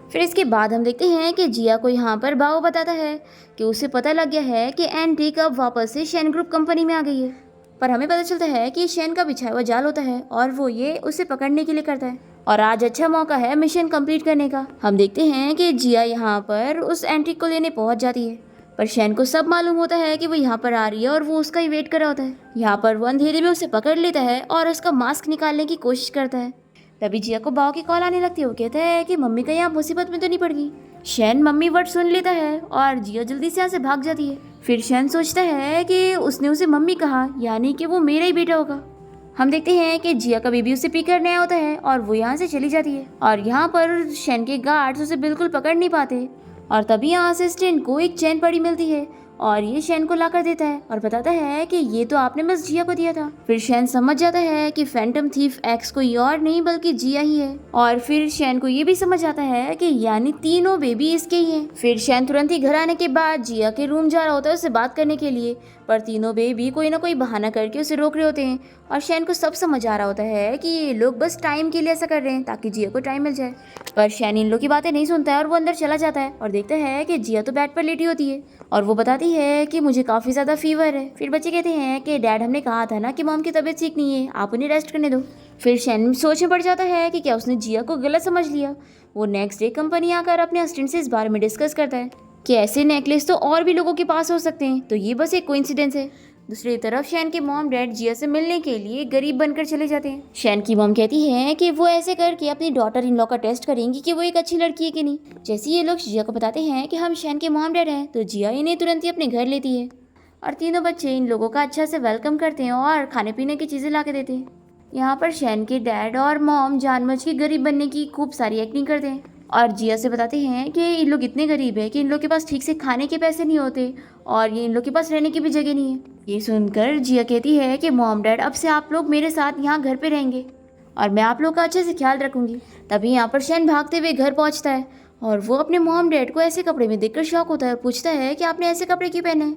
फिर इसके बाद हम देखते हैं कि जिया को यहाँ पर बाओ बताता है कि उसे पता लग गया है कि एंटीक अब वापस से शैन ग्रुप कंपनी में आ गई है, पर हमें पता चलता है कि शैन का बिछाया हुआ जाल होता है और वो ये उसे पकड़ने के लिए करता है और आज अच्छा मौका है मिशन कंप्लीट करने का। हम देखते हैं कि जिया यहाँ पर उस एंटीक को लेने पहुँच जाती है पर शैन को सब मालूम होता है कि वो यहाँ पर आ रही है और वो उसका ही वेट कर रहा होता है। यहाँ पर वो अंधेरे में उसे पकड़ लेता है और उसका मास्क निकालने की कोशिश करता है। तभी जिया को बाव की कॉल आने लगती है। वो कहता है कि मम्मी कहीं आप मुसीबत में तो नहीं पड़ गई। शैन मम्मी वर्ड सुन लेता है और जिया जल्दी से यहाँ से भाग जाती है। फिर शैन सोचता है कि उसने उसे मम्मी कहा, यानी कि वो मेरा ही बेटा होगा। हम देखते हैं कि जिया का बेबी उसे पिक करने आया होता है और वो यहाँ से चली जाती है और यहाँ पर शैन के गार्ड्स उसे बिल्कुल पकड़ नहीं पाते और तभी यहाँ से स्टेन को एक चैन पड़ी मिलती है और ये शैन को लाकर देता है और बताता है कि ये तो आपने बस जिया को दिया था। फिर शैन समझ जाता है कि फैंटम थीफ एक्स कोई और नहीं बल्कि जिया ही है और फिर शैन को ये भी समझ आता है कि यानी तीनों बेबी इसके ही हैं। फिर शैन तुरंत ही घर आने के बाद जिया के रूम जा रहा होता है उससे बात करने के लिए, पर तीनों बेबी कोई ना कोई बहाना करके उसे रोक रहे होते हैं और शैन को सब समझ आ रहा होता है कि ये लोग बस टाइम के लिए ऐसा कर रहे हैं ताकि जिया को टाइम मिल जाए। पर शैन इन लोग की बातें नहीं सुनता है और वो अंदर चला जाता है और देखता है कि जिया तो बेड पर लेटी होती है और वो बताती है कि मुझे काफ़ी ज़्यादा फीवर है। फिर बच्चे कहते हैं कि डैड हमने कहा था ना कि मॉम की तबीयत ठीक नहीं है, आप उन्हें रेस्ट करने दो। फिर शैन सोच में पड़ जाता है कि क्या उसने जिया को गलत समझ लिया। वो नेक्स्ट डे कंपनी आकर अपने असिस्टेंट से इस बारे में डिस्कस करता है कि ऐसे नेकलेस तो और भी लोगों के पास हो सकते हैं, तो ये बस एक कोइंसिडेंस है। दूसरी तरफ शैन के मॉम डैड जिया से मिलने के लिए गरीब बनकर चले जाते हैं। शैन की मॉम कहती है कि वो ऐसे करके अपनी डॉटर इन लॉ का टेस्ट करेंगी कि वो एक अच्छी लड़की है कि नहीं। जैसे ये लोग जिया को बताते हैं कि हम शैन के मॉम डैड हैं, तो जिया इन्हें तुरंत ही अपने घर लेती है और तीनों बच्चे इन लोगों का अच्छा से वेलकम करते हैं और खाने पीने की चीज़ें ला के देते हैं। यहाँ पर शैन के डैड और मॉम जानबूझ के गरीब बनने की खूब सारी एक्टिंग करते हैं और जिया से बताते हैं कि इन लोग इतने गरीब हैं कि इन लोग के पास ठीक से खाने के पैसे नहीं होते और ये इन लोग के पास रहने की भी जगह नहीं है। ये सुनकर जिया कहती है कि मॉम डैड, अब से आप लोग मेरे साथ यहाँ घर पे रहेंगे और मैं आप लोग का अच्छे से ख्याल रखूंगी। तभी यहाँ पर शैन भागते हुए घर पहुँचता है और वो अपने मॉम डैड को ऐसे कपड़े में देखकर शॉक होता है और पूछता है कि आपने ऐसे कपड़े क्यों पहने हैं।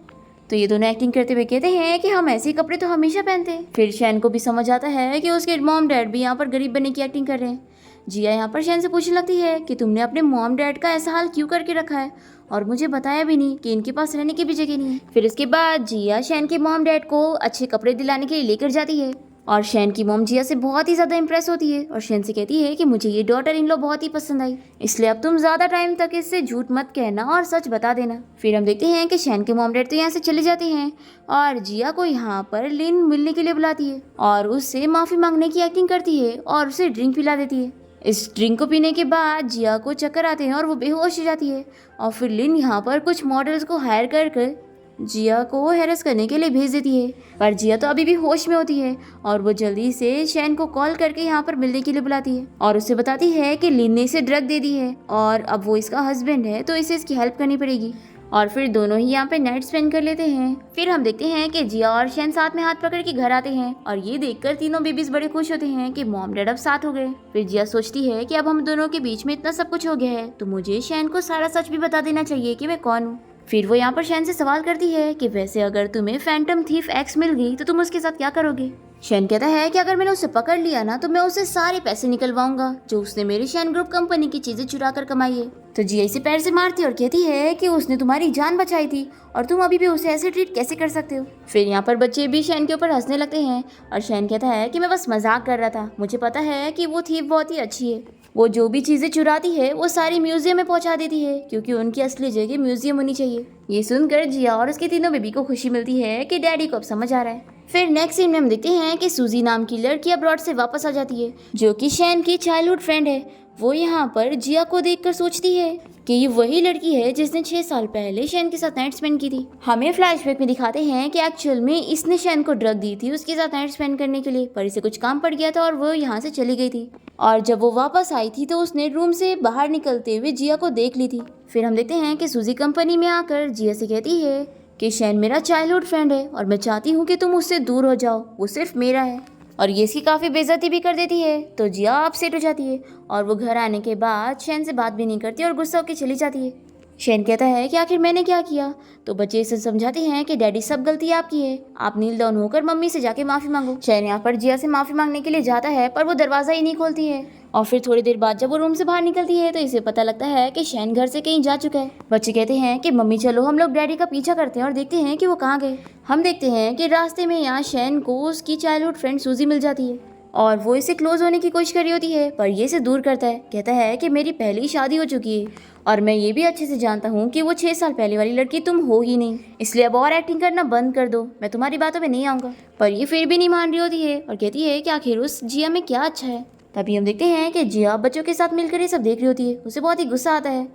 तो ये दोनों एक्टिंग करते हुए कहते हैं कि हम ऐसे कपड़े तो हमेशा पहनते हैं। फिर शैन को भी समझ आता है कि उसके मॉम डैड भी यहाँ पर गरीब बनने की एक्टिंग कर रहे हैं। जिया यहाँ पर शैन से पूछने लगती है कि तुमने अपने मॉम डैड का ऐसा हाल क्यों करके रखा है और मुझे बताया भी नहीं कि इनके पास रहने की भी जगह नहीं है। फिर इसके बाद जिया शैन के मॉम डैड को अच्छे कपड़े दिलाने के लिए लेकर जाती है और शैन की मॉम जिया से बहुत ही ज़्यादा इंप्रेस होती है और शैन से कहती है कि मुझे ये डॉटर इन लॉ बहुत ही पसंद आई, इसलिए अब तुम ज़्यादा टाइम तक इससे झूठ मत कहना और सच बता देना। फिर हम देखते हैं कि शैन के मॉम डैड तो यहाँ से चले जाते हैं और जिया को यहाँ पर लिन मिलने के लिए बुलाती है और उससे माफ़ी मांगने की एक्टिंग करती है और उसे ड्रिंक पिला देती है। इस ड्रिंक को पीने के बाद जिया को चक्कर आते हैं और वो बेहोश हो जाती है और फिर लिन यहाँ पर कुछ मॉडल्स को हायर कर जिया को हैरेस करने के लिए भेज देती है, पर जिया तो अभी भी होश में होती है और वो जल्दी से शैन को कॉल करके यहाँ पर मिलने के लिए बुलाती है और उसे बताती है कि लिन ने इसे ड्रग दे दी है और अब वो इसका हस्बैंड है तो इसे इसकी हेल्प करनी पड़ेगी और फिर दोनों ही यहाँ पे नाइट स्पेंड कर लेते हैं। फिर हम देखते हैं कि जिया और शैन साथ में हाथ पकड़ के घर आते हैं और ये देखकर तीनों बेबीज बड़े खुश होते हैं कि मॉम डैड अब साथ हो गए। फिर जिया सोचती है कि अब हम दोनों के बीच में इतना सब कुछ हो गया है तो मुझे शैन को सारा सच भी बता देना चाहिए कि मैं कौन हूँ। फिर वो यहाँ पर शैन से सवाल करती है कि वैसे अगर तुम्हें फैंटम थीफ एक्स मिल गई तो तुम उसके साथ क्या करोगे। शैन कहता है कि अगर मैंने उसे पकड़ लिया ना तो मैं उससे सारे पैसे निकलवाऊंगा जो उसने मेरी शैन ग्रुप कंपनी की चीजें चुरा कर कमाई है। तो जिया इसे पैर से मारती है और कहती है कि उसने तुम्हारी जान बचाई थी और तुम अभी भी उसे ऐसे ट्रीट कैसे कर सकते हो। फिर यहाँ पर बच्चे भी शैन के ऊपर हंसने लगते हैं और शैन कहता है कि मैं बस मजाक कर रहा था, मुझे पता है कि वो थीफ बहुत ही अच्छी है, वो जो भी चीज़ें चुराती है वो सारी म्यूजियम में पहुंचा देती है क्योंकि उनकी असली जगह म्यूजियम होनी चाहिए। ये सुनकर जिया और उसके तीनों बेबी को खुशी मिलती है कि डैडी को अब समझ आ रहा है। फिर नेक्स्ट सीन में हम देखते हैं कि सूजी नाम की लड़की अब्रॉड से वापस आ जाती है जो कि शैन की चाइल्डहुड फ्रेंड है। वो यहाँ पर जिया को देखकर सोचती है कि ये वही लड़की है जिसने 6 साल पहले शैन के साथ नाइट स्पेंड की थी। हमें फ्लैशबैक में दिखाते हैं कि एक्चुअल में इसने शैन को ड्रग दी थी उसके साथ नाइट स्पेंड करने के लिए, पर इसे कुछ काम पड़ गया था और वो यहाँ से चली गई थी और जब वो वापस आई थी तो उसने रूम से बाहर निकलते हुए जिया को देख ली थी। फिर हम देखते हैं कि सूजी कंपनी में आकर जिया से कहती है कि शैन मेरा चाइल्डहुड फ्रेंड है और मैं चाहती हूँ कि तुम उससे दूर हो जाओ, वो सिर्फ मेरा है। और ये इसकी काफ़ी बेइज्जती भी कर देती है तो जिया अपसेट हो जाती है और वो घर आने के बाद शैन से बात भी नहीं करती और गुस्सा होकर चली जाती है। शैन कहता है कि आखिर मैंने क्या किया, तो बच्चे इसे समझाते हैं कि डैडी सब गलती आपकी है, आप नील डाउन होकर मम्मी से जाके माफ़ी मांगो। शैन यहाँ पर जिया से माफ़ी मांगने के लिए जाता है पर वो दरवाज़ा ही नहीं खोलती है और फिर थोड़ी देर बाद जब वो रूम से बाहर निकलती है तो इसे पता लगता है कि शैन घर से कहीं जा चुका है। बच्चे कहते हैं कि मम्मी चलो हम लोग डैडी का पीछा करते हैं और देखते हैं कि वो कहाँ गए। हम देखते हैं कि रास्ते में यहाँ शैन को उसकी चाइल्डहुड फ्रेंड सूजी मिल जाती है और वो इसे क्लोज होने की कोशिश कर रही होती है पर ये इसे दूर करता है। कहता है कि मेरी पहले ही शादी हो चुकी है और मैं ये भी अच्छे से जानता हूँ कि वो 6 साल पहले वाली लड़की तुम हो ही नहीं, इसलिए अब और एक्टिंग करना बंद कर दो, मैं तुम्हारी बातों में नहीं आऊँगा। पर ये फिर भी नहीं मान रही होती है और कहती है कि आखिर उस जिया में क्या अच्छा है। तभी हम देखते हैं कि जिया बच्चों के साथ मिलकर ये सब देख रही होती है, उसे बहुत ही गुस्सा आता है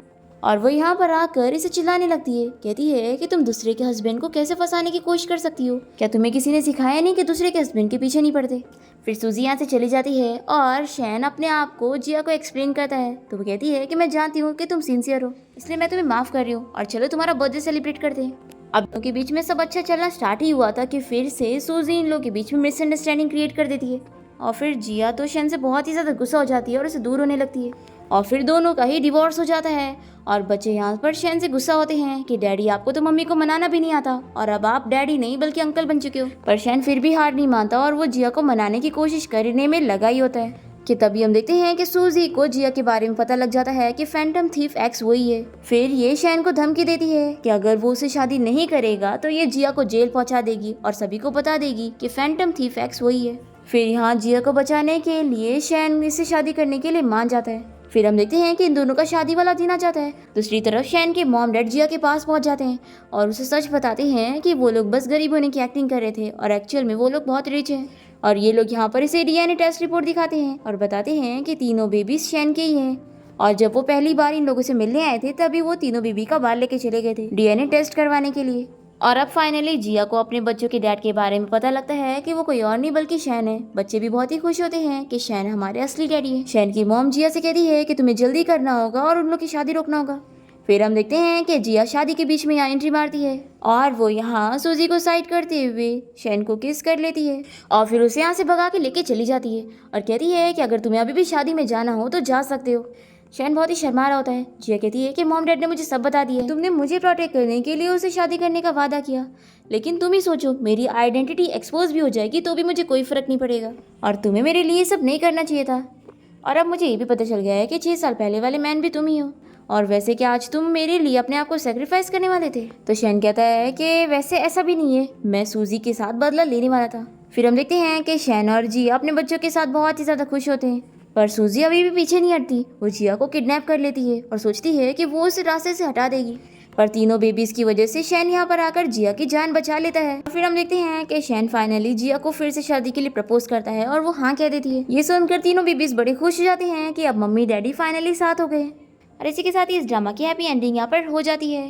और वो यहाँ पर आकर इसे चिल्लाने लगती है। कहती है कि तुम दूसरे के हस्बैंड को कैसे फंसाने की कोशिश कर सकती हो, क्या तुम्हें किसी ने सिखाया नहीं कि दूसरे के हस्बैंड के पीछे नहीं पड़ते। फिर सूजी यहाँ से चली जाती है और शैन अपने आप को जिया को एक्सप्लेन करता है तो वो कहती है कि मैं जानती हूँ कि तुम सिंसियर हो, इसलिए मैं तुम्हें माफ़ कर रही हूँ और चलो तुम्हारा बर्थडे सेलिब्रेट करते हैं। अब लोगों के बीच में सब अच्छा चलना स्टार्ट ही हुआ था कि फिर से सूजी इन लोगों के बीच में मिसअंडरस्टैंडिंग क्रिएट कर देती है और फिर जिया तो शैन से बहुत ही ज़्यादा गुस्सा हो जाती है और उसे दूर होने लगती है और फिर दोनों का ही डिवोर्स हो जाता है। और बच्चे यहाँ पर शैन से गुस्सा होते हैं कि डैडी आपको तो मम्मी को मनाना भी नहीं आता और अब आप डैडी नहीं बल्कि अंकल बन चुके हो। पर शैन फिर भी हार नहीं मानता और वो जिया को मनाने की कोशिश करने में लगा ही होता है कि तभी हम देखते हैं कि सूजी को जिया के बारे में पता लग जाता है कि फैंटम थीफ एक्स वही है। फिर ये शैन को धमकी देती है कि अगर वो उसे शादी नहीं करेगा तो ये जिया को जेल पहुंचा देगी और सभी को बता देगी कि फैंटम थीफ एक्स वही है। फिर यहाँ जिया को बचाने के लिए शैन इससे शादी करने के लिए मान जाता है। फिर हम देखते हैं कि इन दोनों का शादी वाला दिन आ जाता है। दूसरी तरफ शैन के मॉम डैड जिया के पास पहुंच जाते हैं और उसे सच बताते हैं कि वो लोग बस गरीब होने की एक्टिंग कर रहे थे और एक्चुअल में वो लोग बहुत रिच हैं। और ये लोग यहाँ पर इसे डीएनए टेस्ट रिपोर्ट दिखाते हैं और बताते हैं कि तीनों बेबीज शैन के ही हैं। और जब वो पहली बार इन लोगों से मिलने आए थे तभी वो तीनों बेबी का बाल लेके चले गए थे डीएनए टेस्ट करवाने के लिए। और अब फाइनली जिया को अपने बच्चों के डैड के बारे में पता लगता है कि वो कोई और नहीं बल्कि शैन है। बच्चे भी बहुत ही खुश होते हैं कि शैन हमारे असली डैडी है। शैन की मॉम जिया से कहती है कि तुम्हें जल्दी करना होगा और उन लोग की शादी रोकना होगा। फिर हम देखते हैं कि जिया शादी के बीच में यहाँ एंट्री मारती है और वो यहाँ सूजी को साइड करते हुए शैन को किस कर लेती है और फिर उसे यहाँ से भगा के लेके चली जाती है और कहती है कि अगर तुम्हें अभी भी शादी में जाना हो तो जा सकते हो। शैन बहुत ही शर्मा रहा होता है। जिया कहती है कि मॉम डैड ने मुझे सब बता दिया, तुमने मुझे प्रोटेक्ट करने के लिए उसे शादी करने का वादा किया, लेकिन तुम ही सोचो मेरी आइडेंटिटी एक्सपोज भी हो जाएगी तो भी मुझे कोई फर्क नहीं पड़ेगा और तुम्हें मेरे लिए सब नहीं करना चाहिए था। और अब मुझे ये भी पता चल गया है कि 6 साल पहले वाले मैन भी तुम ही हो और वैसे क्या आज तुम मेरे लिए अपने आप को सेक्रीफाइस करने वाले थे। तो शैन कहता है कि वैसे ऐसा भी नहीं है, मैं सूजी के साथ बदला लेने वाला था। फिर हम देखते हैं कि शैन और जिया अपने बच्चों के साथ बहुत ही ज़्यादा खुश होते हैं पर सूजी अभी भी पीछे नहीं हटती। वो जिया को किडनैप कर लेती है और सोचती है कि वो उसे रास्ते से हटा देगी पर तीनों बेबीज की वजह से शैन यहाँ पर आकर जिया की जान बचा लेता है। फिर हम देखते हैं कि शैन फाइनली जिया को फिर से शादी के लिए प्रपोज करता है और वो हाँ कह देती है। ये सुनकर तीनों बेबीज बड़े खुश हो जाते हैं कि अब मम्मी डैडी फाइनली साथ हो गए। और इसी के साथ ही इस ड्रामा की हैप्पी एंडिंग यहाँ पर हो जाती है।